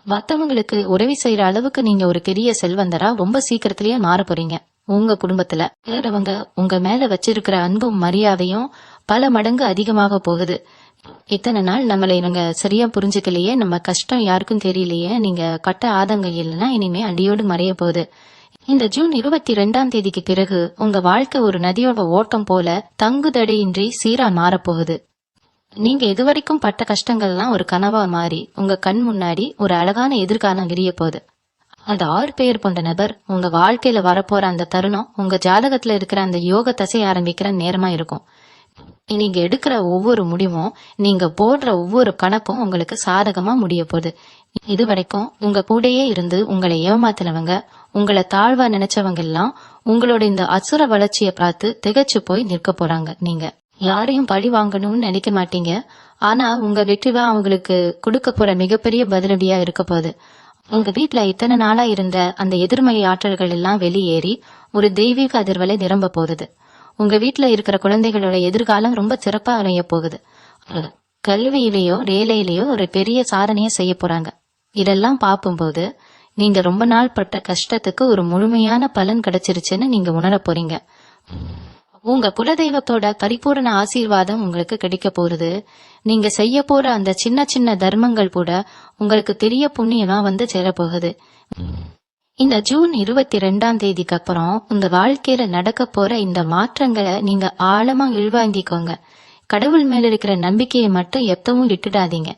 மத்தவங்களுக்கு உதவி செய்யற அளவுக்கு நீங்க ஒரு பெரிய செல்வந்தரா ரொம்ப சீக்கிரத்திலேயே மாற போறீங்க. உங்க குடும்பத்துல வேறவங்க உங்க மேல வச்சிருக்கிற அன்பும் மரியாதையும் பல மடங்கு அதிகமாக போகுது. இத்தனை நாள் நம்மளை இவங்க சரியா புரிஞ்சுக்கலையே, நம்ம கஷ்டம் யாருக்கும் தெரியலையே, நீங்க கட்ட ஆதங்கம் இல்லைன்னா இனிமே அடியோடு மறைய போகுது. இந்த ஜூன் 22ஆம் தேதிக்கு பிறகு உங்க வாழ்க்கை ஒரு நதியோட ஓட்டம் போல தங்குதடையின்றி சீரா மாறப்போகுது. நீங்க இதுவரைக்கும் பட்ட கஷ்டங்கள்லாம் ஒரு கனவா மாறி உங்க கண் முன்னாடி ஒரு அழகான எதிர்காலம் விரிய போகுது. அந்த 6 பேர் கொண்ட நபர் உங்க வாழ்க்கையில வரப்போற அந்த தருணம் உங்க ஜாதகத்துல இருக்கிற அந்த யோக தசை ஆரம்பிக்கிற நேரமா இருக்கும். நீங்க எடுக்கிற ஒவ்வொரு முடிவும், நீங்க போடுற ஒவ்வொரு கணக்கும் உங்களுக்கு சாதகமா முடிய போகுது. இதுவரைக்கும் உங்க கூடயே இருந்து உங்களை ஏமாத்தினவங்க, உங்களை தாழ்வா நினைச்சவங்க எல்லாம் உங்களோட இந்த அசுர வளர்ச்சியை பார்த்து திகைச்சு போய் நிற்க போறாங்க. நீங்க யாரையும் பழி வாங்கணும்னு நினைக்க மாட்டீங்க. ஆனா உங்க வெற்றிவா அவங்களுக்கு கொடுக்க போற மிகப்பெரிய பதிலடியா இருக்க போகுது. உங்க வீட்டுல இத்தனை நாளா இருந்த அந்த எதிர்மறை ஆற்றல்கள் எல்லாம் வெளியேறி ஒரு தெய்வீக அதிர்வலை நிரம்ப போகுது. உங்க வீட்டுல இருக்கிற குழந்தைகளோட எதிர்காலம் ரொம்ப சிறப்பா அமைய போகுது. கல்வியிலேயோ வேலையிலேயோ ஒரு பெரிய சாதனைய செய்ய போறாங்க. இதெல்லாம் பார்க்கும்போது நீங்க ரொம்ப நாள் பட்ட கஷ்டத்துக்கு ஒரு முழுமையான பலன் கிடைச்சிருச்சுன்னு நீங்க உணர போறீங்க. உங்க குலதெய்வத்தோட பரிபூர்ண ஆசீர்வாதம் உங்களுக்கு கிடைக்க போறது. நீங்க செய்ய போற அந்த சின்ன சின்ன தர்மங்கள் கூட உங்களுக்கு பெரிய புண்ணியமா வந்து சேரப்போகுது. இந்த ஜூன் 22ஆம் தேதிக்கு அப்புறம் உங்க வாழ்க்கையில நடக்க போற இந்த மாற்றங்களை நீங்க ஆழமா உள்வாங்கிக்கோங்க. கடவுள் மேல இருக்கிற நம்பிக்கையை மட்டும் எப்பவும் விட்டுடாதீங்க.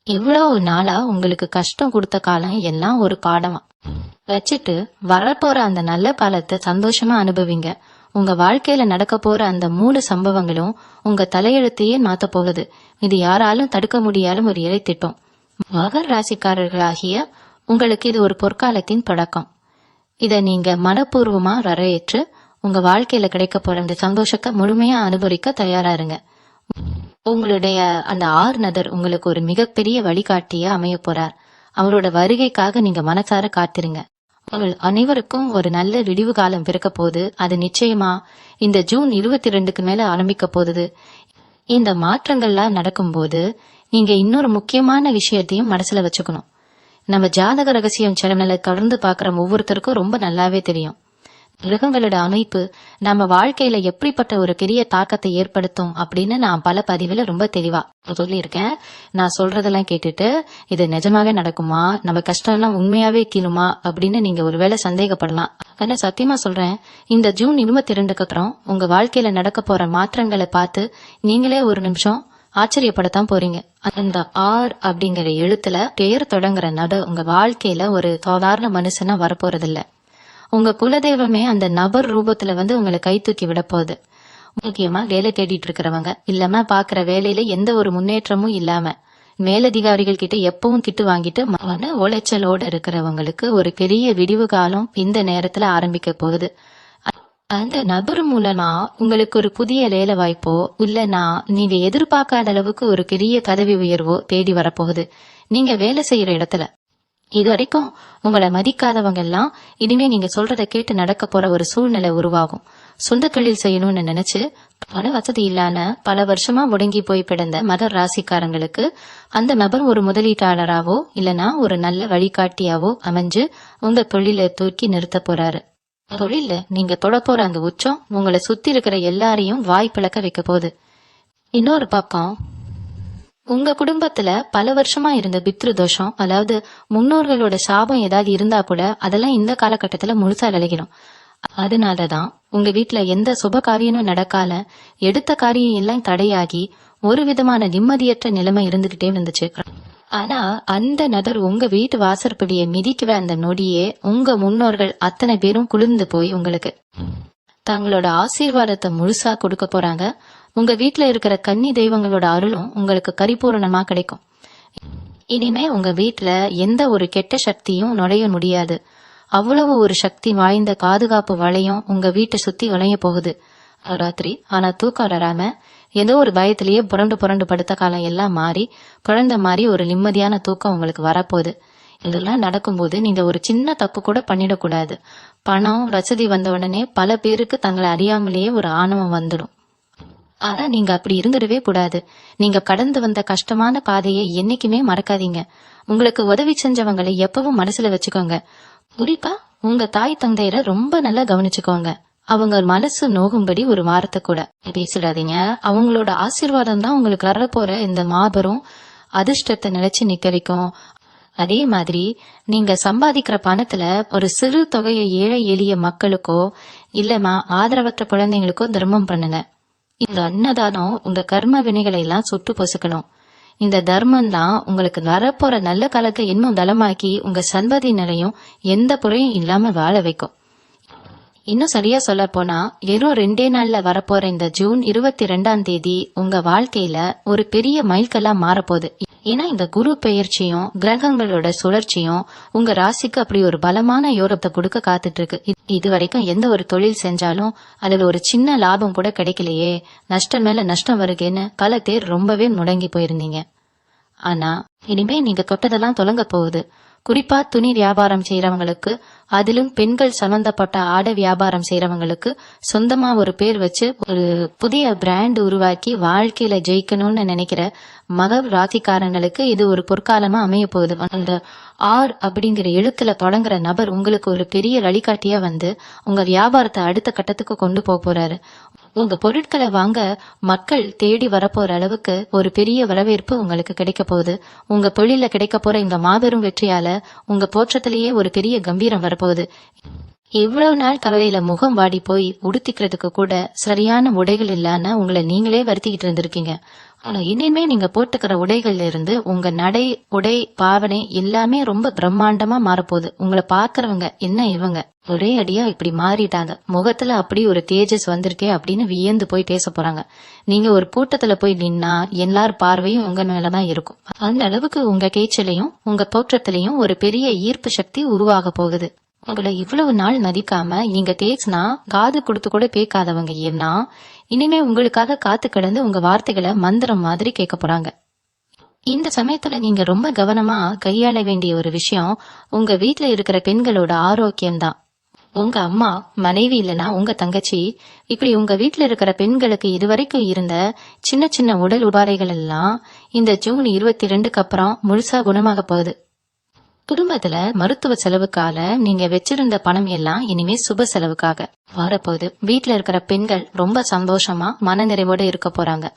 இவ்வளவு நாளா உங்களுக்கு கஷ்டம் கொடுத்த காலம் எல்லாம் ஒரு பாடமா வச்சுட்டு வரப்போற அந்த நல்ல காலத்தை சந்தோஷமா அனுபவிங்க. உங்க வாழ்க்கையில நடக்க போற அந்த 3 சம்பவங்களும் உங்க தலையெழுத்தையே மாத்த போகுது. இது யாராலும் தடுக்க முடியாத ஒரு இறை திட்டம். மகர ராசிக்காரர்களாகிய உங்களுக்கு இது ஒரு பொற்காலத்தின் தொடக்கம். இத நீங்க மனப்பூர்வமா வரவேற்று உங்க வாழ்க்கையில கிடைக்க போற இந்த சந்தோஷத்தை முழுமையா அனுபவிக்க தயாரா இருங்க. உங்களுடைய அந்த ஆறுநதர் உங்களுக்கு ஒரு மிகப்பெரிய வழிகாட்டியா அமைய போறார். அவரோட வருகைக்காக நீங்க மனசார காத்திருங்க. உங்கள் அனைவருக்கும் ஒரு நல்ல விடிவு காலம் பிறக்க போகுது. அது நிச்சயமா இந்த ஜூன் 22க்கு மேல ஆரம்பிக்க போகுது. இந்த மாற்றங்கள்லாம் நடக்கும்போது நீங்க இன்னொரு முக்கியமான விஷயத்தையும் மனசுல வச்சுக்கணும். நம்ம ஜாதக ரகசியம் சேனலை தொடர்ந்து பாக்குற ஒவ்வொருத்தருக்கும் ரொம்ப நல்லாவே தெரியும். கிரகங்களோட அமைப்பு நம்ம வாழ்க்கையில எப்படிப்பட்ட ஒரு பெரிய தாக்கத்தை ஏற்படுத்தும் அப்படின்னு நான் பல பதிவுல ரொம்ப தெளிவா சொல்லியிருக்கேன். நான் சொல்றதெல்லாம் கேட்டுட்டு இது நிஜமாவே நடக்குமா, நம்ம கஷ்டம் எல்லாம் உண்மையாவே தீருமா அப்படின்னு நீங்க ஒருவேளை சந்தேகப்படலாம். ஆனா சத்தியமா சொல்றேன், இந்த ஜூன் 22க்கு அப்புறம் உங்க வாழ்க்கையில நடக்க போற மாற்றங்களை பார்த்து நீங்களே ஒரு நிமிஷம் ஆச்சரியப்படத்தான் போறீங்க. அந்த ஆர் அப்படிங்கிற எழுத்துல பெயர் தொடங்குற நட உங்க வாழ்க்கையில ஒரு சாதாரண மனுஷனா வரப்போறதில்ல. உங்க குலதெய்வமே அந்த நபர் ரூபத்துல வந்து உங்களை கை தூக்கி விட போகுது. முக்கியமா வேலை தேடிட்டு இருக்கிறவங்க, இல்லாம பாக்குற வேலையில எந்த ஒரு முன்னேற்றமும் இல்லாம மேலதிகாரிகள் கிட்ட எப்பவும் திட்டு வாங்கிட்டு மன உளைச்சலோட இருக்கிறவங்களுக்கு ஒரு பெரிய விடிவு காலம் இந்த நேரத்துல ஆரம்பிக்க போகுது. அந்த நபர் மூலமா உங்களுக்கு ஒரு புதிய வேலை வாய்ப்போ இல்லைன்னா நீங்க எதிர்பார்க்காத அளவுக்கு ஒரு பெரிய பதவி உயர்வோ தேடி வரப்போகுது. நீங்க வேலை செய்யற இடத்துல இது வரைக்கும் உங்களை மதிக்காதவங்க எல்லாம் இனிமே நீங்க சொல்றத கேட்டு நடக்க போற ஒரு சூழ்நிலை உருவாகும். சொந்த தொழில் செய்யணும்னு நினைச்சு பண வசதி இல்லாம பல வருஷமா முடங்கி போய் பிறந்த மகர ராசிக்காரங்களுக்கு அந்த நபர் ஒரு முதலீட்டாளராவோ இல்லனா ஒரு நல்ல வழிகாட்டியாவோ அமைஞ்சு உங்க தொழிலை தூக்கி நிறுத்த போறாரு. தொழில நீங்க தொட போற அந்த உச்சம் உங்களை சுத்தி இருக்கிற எல்லாரையும் வாய் பிளக்க வைக்க போகுது. இன்னொரு பக்கம் உங்க குடும்பத்துல பல வருஷமா இருந்த பித்ரு தோஷம், அதாவது முன்னோர்களோட சாபம் ஏதாவது இருந்தா கூட அதெல்லாம் இந்த காலகட்டத்துல முழுசா விலகிடும். அதனாலதான் உங்க வீட்டுல எந்த சுப காரியமும் நடக்கால எடுத்த காரியம் எல்லாம் தடையாகி ஒரு விதமான நிம்மதியற்ற நிலைமை இருந்துகிட்டே வந்துச்சு. ஆனா அந்த நபர் உங்க வீட்டு வாசற்படியை மிதிக்கிற அந்த நொடியே உங்க முன்னோர்கள் அத்தனை பேரும் குளிர்ந்து போய் உங்களுக்கு தங்களோட ஆசீர்வாதத்தை முழுசா கொடுக்க போறாங்க. உங்க வீட்டுல இருக்கிற கன்னி தெய்வங்களோட அருளும் உங்களுக்கு பரிபூரணமா கிடைக்கும். இனிமே உங்க வீட்டுல எந்த ஒரு கெட்ட சக்தியும் நுழைய முடியாது. அவ்வளவு ஒரு சக்தி வாய்ந்த பாதுகாப்பு வளையம் உங்க வீட்டை சுத்தி வளைய போகுது. ராத்திரி ஆனா தூக்கம் வராம ஏதோ ஒரு பயத்திலேயே புரண்டு புரண்டு படுத்த காலம் எல்லாம் மாறி குழந்தை மாதிரி ஒரு நிம்மதியான தூக்கம் உங்களுக்கு வரப்போகுது. இதெல்லாம் நடக்கும்போது நீங்க ஒரு சின்ன தப்பு கூட பண்ணிடக்கூடாது. பணம் வசதி வந்த உடனே பல பேருக்கு தங்களை அறியாமலேயே ஒரு ஆணவம் வந்துடும். ஆனா நீங்க அப்படி இருந்துடவே கூடாது. நீங்க கடந்து வந்த கஷ்டமான பாதையை என்னைக்குமே மறக்காதீங்க. உங்களுக்கு உதவி செஞ்சவங்களை எப்பவும் மனசுல வச்சுக்கோங்க. குறிப்பா உங்க தாய் தந்தையரை ரொம்ப நல்லா கவனிச்சுக்கோங்க. அவங்க மனசு நோகும்படி ஒரு வார்த்தை கூட பேசிடாதீங்க. அவங்களோட ஆசீர்வாதம் தான் உங்களுக்கு வரப்போற இந்த மாபெரும் அதிர்ஷ்டத்தை நிலைச்சு நிக்க வைக்கும். அதே மாதிரி நீங்க சம்பாதிக்கிற பணத்துல ஒரு சிறு தொகையை ஏழை எளிய மக்களுக்கோ இல்லமா ஆதரவற்ற குழந்தைங்களுக்கோ தர்மம் பண்ணுங்க. இந்த அன்னதானம் உங்க கர்ம வினைகளை எல்லாம் சுட்டு பொசுக்கணும். இந்த தர்மம் தான் உங்களுக்கு வரப்போற நல்ல காலத்தை இன்னும் தளமாக்கி உங்க சந்ததி நிலையும் எந்த குறையும் இல்லாம வாழ வைக்கும். இன்னும் சரியா சொல்ல போனா வெறும் 2 நாள்ல வரப்போற இந்த ஜூன் 22ஆம் தேதி உங்க வாழ்க்கையில ஒரு பெரிய மைல்கல்லா மாறப்போகுது. ஏன்னா இந்த குரு பெயர்ச்சியும் கிரகங்களோட சுழற்சியும் உங்க ராசிக்கு அப்படி ஒரு பலமான யோகத்தை கொடுக்க காத்துட்டு இருக்கு. இது வரைக்கும் எந்த ஒரு தொழில் செஞ்சாலும் அதுல ஒரு சின்ன லாபம் கூட கிடைக்கலையே, நஷ்டம் மேல நஷ்டம் வருகேன்னு பல பேர் ரொம்பவே முடங்கி போயிருந்தீங்க. ஆனா இனிமே நீங்க தொட்டதெல்லாம் தொடங்க போகுது. குறிப்பா துணி வியாபாரம் செய்யறவங்களுக்கு, அதிலும் பெண்கள் சம்பந்தப்பட்ட ஆடை வியாபாரம் செய்யறவங்களுக்கு சொந்தமா ஒரு பேர் வச்சு ஒரு புதிய பிராண்ட் உருவாக்கி வாழ்க்கையில ஜெயிக்கணும்னு நினைக்கிற மகர ராசிக்காரங்களுக்கு இது ஒரு பொற்காலமா அமைய போகுது. அந்த ஆர் அப்படிங்கிற எழுத்துல தொடங்குற நபர் உங்களுக்கு ஒரு பெரிய வழிகாட்டியா வந்து உங்க வியாபாரத்தை அடுத்த கட்டத்துக்கு கொண்டு போக போறாரு. உங்க பொருட்களை வாங்க மக்கள் தேடி வரப்போற அளவுக்கு ஒரு பெரிய வரவேற்பு உங்களுக்கு கிடைக்க போகுது. உங்க தொழில கிடைக்க போற இந்த மாபெரும் வெற்றியால உங்க தோற்றத்திலேயே ஒரு பெரிய கம்பீரம் வரப்போகுது. இவ்வளவு நாள் கவலையில முகம் வாடி போய் உடுத்திக்கிறதுக்கு கூட சரியான உடைகள் இல்லாம உங்களை நீங்களே வருத்திக்கிட்டு இருந்திருக்கீங்க. ஆனா இனிமே நீங்க போட்டுக்கிற உடைகள்ல இருந்து உங்க நடை, உடை, பாவனை எல்லாமே ரொம்ப பிரம்மாண்டமா மாறப்போகுது. உங்களை பாக்குறவங்க என்ன இவங்க ஒரே அடியா இப்படி மாறிட்டாங்க, முகத்துல அப்படி ஒரு தேஜஸ் வந்திருக்கே அப்படின்னு வியந்து போய் பேச போறாங்க. நீங்க ஒரு கூட்டத்துல போய் நின்னா எல்லார் பார்வையும் உங்க மேலதான் இருக்கும். அந்த அளவுக்கு உங்க பேச்சிலையும் உங்க தோற்றத்திலையும் ஒரு பெரிய ஈர்ப்பு சக்தி உருவாக போகுது. உங்களை இவ்வளவு நாள் மதிக்காம நீங்க பேசினா காது கொடுத்து கூட கேட்காதவங்க ஏன்னா இனிமே உங்களுக்காக காத்து கிடந்து உங்க வார்த்தைகளை மந்திரம் மாதிரி கேட்க போறாங்க. இந்த சமயத்துல நீங்க ரொம்ப கவனமா கையாள வேண்டிய ஒரு விஷயம் உங்க வீட்டுல இருக்கிற பெண்களோட ஆரோக்கியம்தான். உங்க அம்மா, மனைவி இல்லைன்னா உங்க தங்கச்சி, இப்படி உங்க வீட்டுல இருக்கிற பெண்களுக்கு இதுவரைக்கும் இருந்த சின்ன சின்ன உடல் உபாதைகள் எல்லாம் இந்த ஜூன் 22க்கு அப்புறம் முழுசா குணமாக போகுது. குடும்பத்துல மருத்துவ செலவுக்காக நீங்க வச்சிருந்த பணம் எல்லாம் இனிமே சுப செலவுக்காக வரப்போகுது. வீட்டுல இருக்கிற பெண்கள் ரொம்ப சந்தோஷமா மன நிறைவோட இருக்க போறாங்க.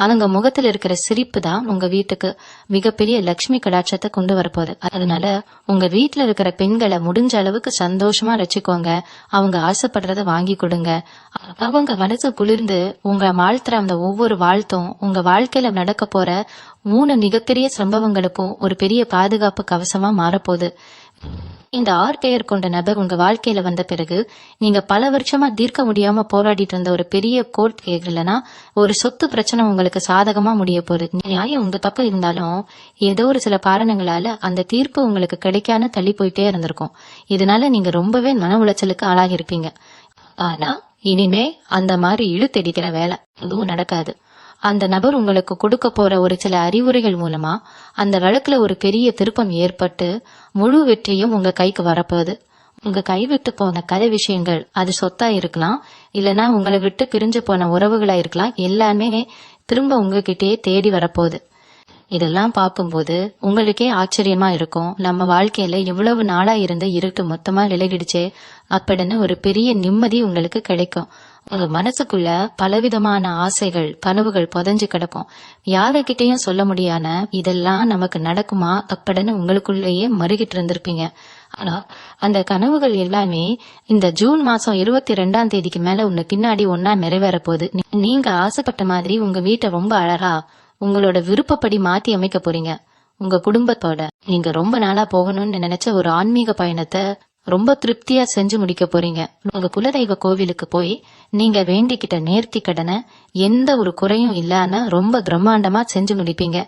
அவங்க முகத்துல இருக்கிற சிரிப்பு தான் உங்க வீட்டுக்கு மிகப்பெரிய லட்சுமி கடாட்சத்தை கொண்டு வரப்போகுது. அதனால உங்க வீட்டுல இருக்கிற பெண்களை முடிஞ்ச அளவுக்கு சந்தோஷமா வச்சுக்கோங்க. அவங்க ஆசைப்படுறத வாங்கி கொடுங்க. அவங்க மனசு குளிர்ந்து உங்க வாழ்த்துற அந்த ஒவ்வொரு வாழ்த்தும் உங்க வாழ்க்கையில நடக்க போற 3 மிகப்பெரிய சம்பவங்களுக்கும் ஒரு பெரிய பாதுகாப்பு கவசமா மாறப்போகுது. இந்த 6 பெயர் கொண்ட நபர் உங்க வாழ்க்கையில வந்த பிறகு நீங்க பல வருஷமா தீர்க்க முடியாம போராடிட்டு இருந்த ஒரு பெரிய கோர்ட் கேஸ் இல்லைன்னா ஒரு சொத்து பிரச்சனை உங்களுக்கு சாதகமா முடிய போகுது. நியாயம் உங்க பக்கம் இருந்தாலும் ஏதோ ஒரு சில காரணங்களால அந்த தீர்ப்பு உங்களுக்கு கிடைக்காம தள்ளி போயிட்டே இருந்திருக்கும். இதனால நீங்க ரொம்பவே மன உளைச்சலுக்கு ஆளாகி இருப்பீங்க. ஆனா இனிமே அந்த மாதிரி இழுத்தடிக்கிற வேலை எதுவும் நடக்காது. அந்த நபர் உங்களுக்கு கொடுக்க போற ஒரு சில அறிவுரைகள் மூலமா அந்த வழக்குல ஒரு பெரிய திருப்பம் ஏற்பட்டு முழு வெற்றியும் உங்க கைக்கு வரப்போகுது. உங்க கைவிட்டு போன கதை விஷயங்கள், அது சொத்தா இருக்கலாம், இல்லைன்னா உங்களை விட்டு பிரிஞ்சு போன உறவுகளா இருக்கலாம், எல்லாமே திரும்ப உங்ககிட்டயே தேடி வரப்போகுது. இதெல்லாம் பார்க்கும்போது உங்களுக்கே ஆச்சரியமா இருக்கும். நம்ம வாழ்க்கையில எவ்வளவு நாளா இருந்த இருட்டு மொத்தமா விலகிடுச்சே அப்படின்னு ஒரு பெரிய நிம்மதி உங்களுக்கு கிடைக்கும். உங்க மனசுக்குள்ள பலவிதமான ஆசைகள், கனவுகள் புதைஞ்சு கிடக்கும். யாருகிட்டையும் சொல்ல முடியாம இதெல்லாம் நமக்கு நடக்குமா அப்படின்னு உங்களுக்குள்ளேயே மறுகிட்டு இருந்திருப்பீங்க. ஆனா அந்த கனவுகள் எல்லாமே இந்த ஜூன் மாசம் 22ஆம் தேதிக்கு மேல உன்னை பின்னாடி ஒன்னா நிறைவேற போகுது. நீங்க ஆசைப்பட்ட மாதிரி உங்க வீட்டை ரொம்ப அழகா உங்களோட விருப்பப்படி மாத்தி அமைக்க போறீங்க. உங்க குடும்பத்தோட நீங்க ரொம்ப நாளா போகணும்னு நினைச்ச ஒரு ஆன்மீக பயணத்தை ரொம்ப திருப்தியா செஞ்சு முடிக்க போறீங்க. உங்க குலதெய்வ கோவிலுக்கு போய் நீங்க வேண்டிக்கிட்ட நேர்த்தி கடனை எந்த ஒரு குறையும் இல்லாம ரொம்ப பிரம்மாண்டமா செஞ்சு முடிப்பீங்க.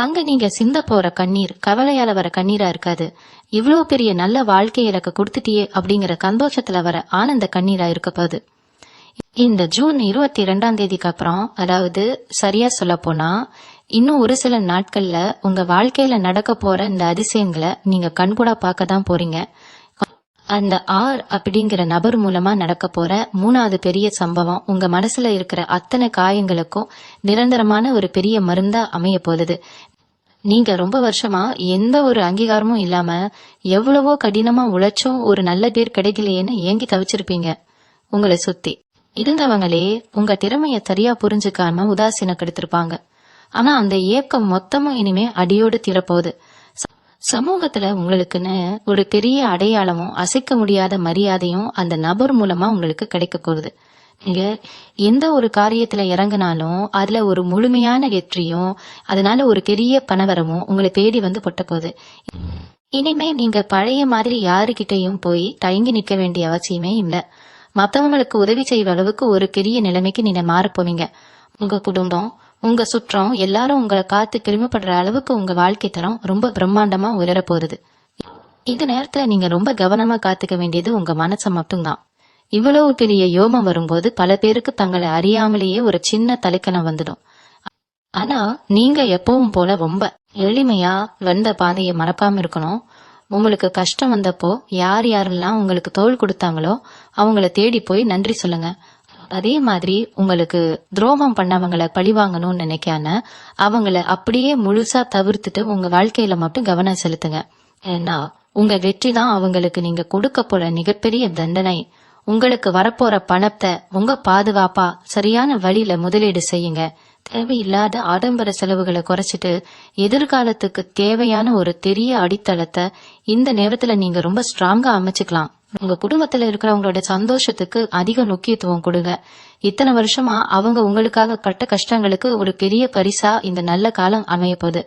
அங்க நீங்க சிந்த போற கண்ணீர் கவலையால வர கண்ணீரா இருக்காது. இவ்வளவு பெரிய நல்ல வாழ்க்கை எனக்கு கொடுத்துட்டியே அப்படிங்கிற சந்தோஷத்துல வர ஆனந்த கண்ணீரா இருக்க போகுது. இந்த ஜூன் 22ஆம் தேதிக்கு அப்புறம், அதாவது சரியா சொல்ல போனா இன்னும் ஒரு சில நாட்கள்ல உங்க வாழ்க்கையில நடக்க போற இந்த அதிசயங்களை நீங்க கண்கூடா பார்க்க தான் போறீங்க. அந்த ஆர் அப்படிங்கிற நபர் மூலமா நடக்க போற 3வது பெரிய சம்பவம் உங்க மனசுல இருக்கிற அத்தனை காயங்களுக்கும் நிரந்தரமான ஒரு பெரிய மருந்தா அமைய போகுது. நீங்க ரொம்ப வருஷமா எந்த ஒரு அங்கீகாரமும் இல்லாம எவ்வளவோ கடினமா உழைச்சும் ஒரு நல்ல பேர் கிடைக்கலையேன்னு ஏங்கி தவிச்சிருப்பீங்க. உங்களை சுத்தி இருந்தவங்களே உங்க திறமைய சரியா புரிஞ்சுக்காம உதாசீனப்படுத்திருப்பாங்க. ஆனா அந்த ஏக்கம் மொத்தமும் இனிமே அடியோடு தீரப்போகுது. சமூகத்துல உங்களுக்குன்னு ஒரு பெரிய அடையாளமும் அசைக்க முடியாத மரியாதையும் அந்த நபர் மூலமா உங்களுக்கு கிடைக்க போகுது. நீங்க எந்த ஒரு காரியத்துல இறங்கினாலும் அதுல ஒரு முழுமையான வெற்றியும் அதனால ஒரு பெரிய பணவரமும் உங்களை தேடி வந்து பொட்ட போகுது. இனிமே நீங்க பழைய மாதிரி யாருகிட்டையும் போய் தயங்கி நிற்க வேண்டிய அவசியமே இல்லை. மத்தவங்களுக்கு உதவி செய்வ அளவுக்கு ஒரு பெரிய நிலைமைக்கு நீங்க மாறப்போவீங்க. உங்க குடும்பம், உங்க சுற்றம் எல்லாரும் உங்களை காத்து பெருமைப்படுற அளவுக்கு உங்க வாழ்க்கை தரம் ரொம்ப பிரம்மாண்டமா உயர போகுது. இந்த நேரத்துல நீங்க ரொம்ப கவனமா காத்துக்க வேண்டியது உங்க மனசை மட்டும்தான். இவ்வளவு பெரிய யோகம் வரும்போது பல பேருக்கு தங்களை அறியாமலேயே ஒரு சின்ன தலைக்கணம் வந்துடும். ஆனா நீங்க எப்பவும் போல ரொம்ப எளிமையா வந்த பாதையை மறக்காம இருக்கணும். உங்களுக்கு கஷ்டம் வந்தப்போ யார் யாரெல்லாம் உங்களுக்கு தோள் கொடுத்தாங்களோ அவங்கள தேடி போய் நன்றி சொல்லுங்க. அதே மாதிரி உங்களுக்கு துரோகம் பண்ணவங்களை பழிவாங்கணும்னு நினைக்காம அவங்கள அப்படியே முழுசா தவிர்த்துட்டு உங்க வாழ்க்கையில மட்டும் கவனம் செலுத்துங்க. ஏன்னா உங்க வெற்றி தான் அவங்களுக்கு நீங்க கொடுக்க போற மிகப்பெரிய தண்டனை. உங்களுக்கு வரப்போற பணத்தை உங்க பாதுகாப்பா சரியான வழியில முதலீடு செய்யுங்க. தேவையில்லாத ஆடம்பர செலவுகளை குறைச்சிட்டு எதிர்காலத்துக்கு தேவையான ஒரு பெரிய அடித்தளத்தை இந்த நேரத்துல நீங்க ரொம்ப ஸ்ட்ராங்கா அமைச்சுக்கலாம். உங்க குடும்பத்துல இருக்கிறவங்களோட சந்தோஷத்துக்கு அதிக முக்கியத்துவம் கொடுங்க. இத்தனை வருஷமா அவங்க உங்களுக்காக பட்ட கஷ்டங்களுக்கு ஒரு பெரிய பரிசா இந்த நல்ல காலம் அமைய போகுது.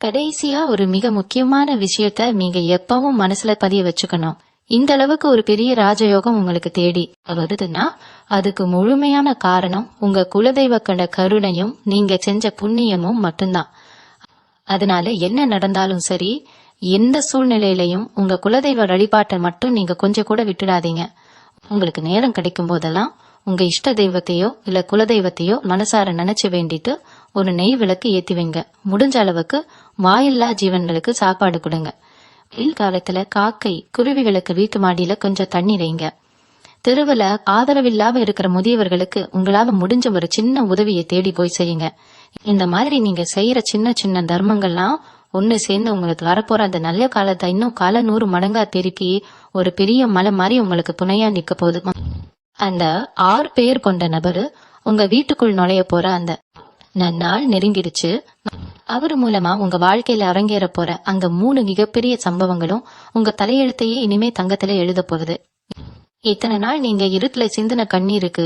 கடைசியா ஒரு மிக முக்கியமான விஷயத்த நீங்க எப்பவும் மனசுல பதிய வச்சுக்கணும். இந்த அளவுக்கு ஒரு பெரிய ராஜயோகம் உங்களுக்கு தேடி வருதுன்னா அதுக்கு முழுமையான காரணம் உங்க குலதெய்வ கண்ட கருணையும் நீங்க செஞ்ச புண்ணியமும் மட்டும்தான். அதனால என்ன நடந்தாலும் சரி, எந்த சூழ்நிலையிலையும் உங்க குலதெய்வ வழிபாட்டை மட்டும் நீங்க கொஞ்சம் கூட விட்டுடாதீங்க. உங்களுக்கு நேரம் கிடைக்கும் போதெல்லாம் உங்க இஷ்ட தெய்வத்தையோ இல்ல குலதெய்வத்தையோ மனசார நினைச்சு வேண்டிட்டு ஒரு நெய் விளக்கு ஏத்தி வைங்க. முடிஞ்ச அளவுக்கு வாயில்லா ஜீவன்களுக்கு சாப்பாடு கொடுங்க. வெயில் காலத்துல காக்கை குருவிகளுக்கு வீட்டு மாடியில கொஞ்சம் தண்ணி வைங்க. தெருவுல ஆதரவில்லாம இருக்கிற முதியவர்களுக்கு உங்களால முடிஞ்ச ஒரு சின்ன உதவியை தேடி போய் செய்யுங்க. இந்த மாதிரி நீங்க செய்யற சின்ன சின்ன தர்மங்கள்லாம் ஒண்ணு சேர்ந்து உங்களுக்கு வரப்போற அந்த நல்ல காலத்தை இன்னும் 100 மடங்கா திருப்பி ஒரு பெரிய மலை மாதிரி உங்களுக்கு துணையா நிக்க போகுது. அந்த 6 பேர் கொண்ட நபரு உங்க வீட்டுக்குள் நுழைய போற அந்த நாள் நெருங்கிடுச்சு. அவர் மூலமா உங்க வாழ்க்கையில அரங்கேற போற அங்க 3 மிகப்பெரிய சம்பவங்களும் உங்க தலையெழுத்தையே இனிமே தங்கத்துல எழுத போகுது. இத்தனை நாள் நீங்க இருட்டுல சிந்தின கண்ணீருக்கு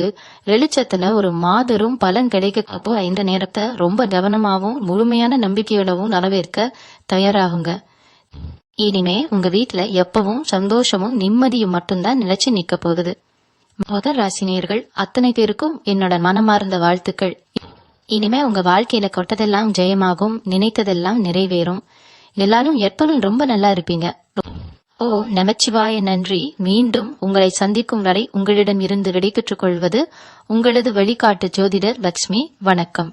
வெளிச்சத்துல ஒரு மாபெரும் பலன் கிடைக்கப்போ இந்த நேரத்தை ரொம்ப கவனமாவும் முழுமையான நம்பிக்கையோடவும் வரவேற்க தயாராகுங்க. இனிமே உங்க வீட்டுல எப்பவும் சந்தோஷமும் நிம்மதியும் மட்டும்தான் நிலைச்சு நிக்க போகுது. மகர ராசினியர்கள் அத்தனை பேருக்கும் என்னோட மனமார்ந்த வாழ்த்துக்கள். இனிமே உங்க வாழ்க்கையில கொட்டதெல்லாம் ஜெயமாகும், நினைத்ததெல்லாம் நிறைவேறும். எல்லாரும் எப்பவும் ரொம்ப நல்லா இருப்பீங்க. ஓ நமச்சிவாய நன்றி. மீண்டும் உங்களை சந்திக்கும் வரை உங்களிடம் இருந்து விடைபெற்றுக் கொள்வது உங்களது வழிகாட்டு ஜோதிடர் லட்சுமி. வணக்கம்.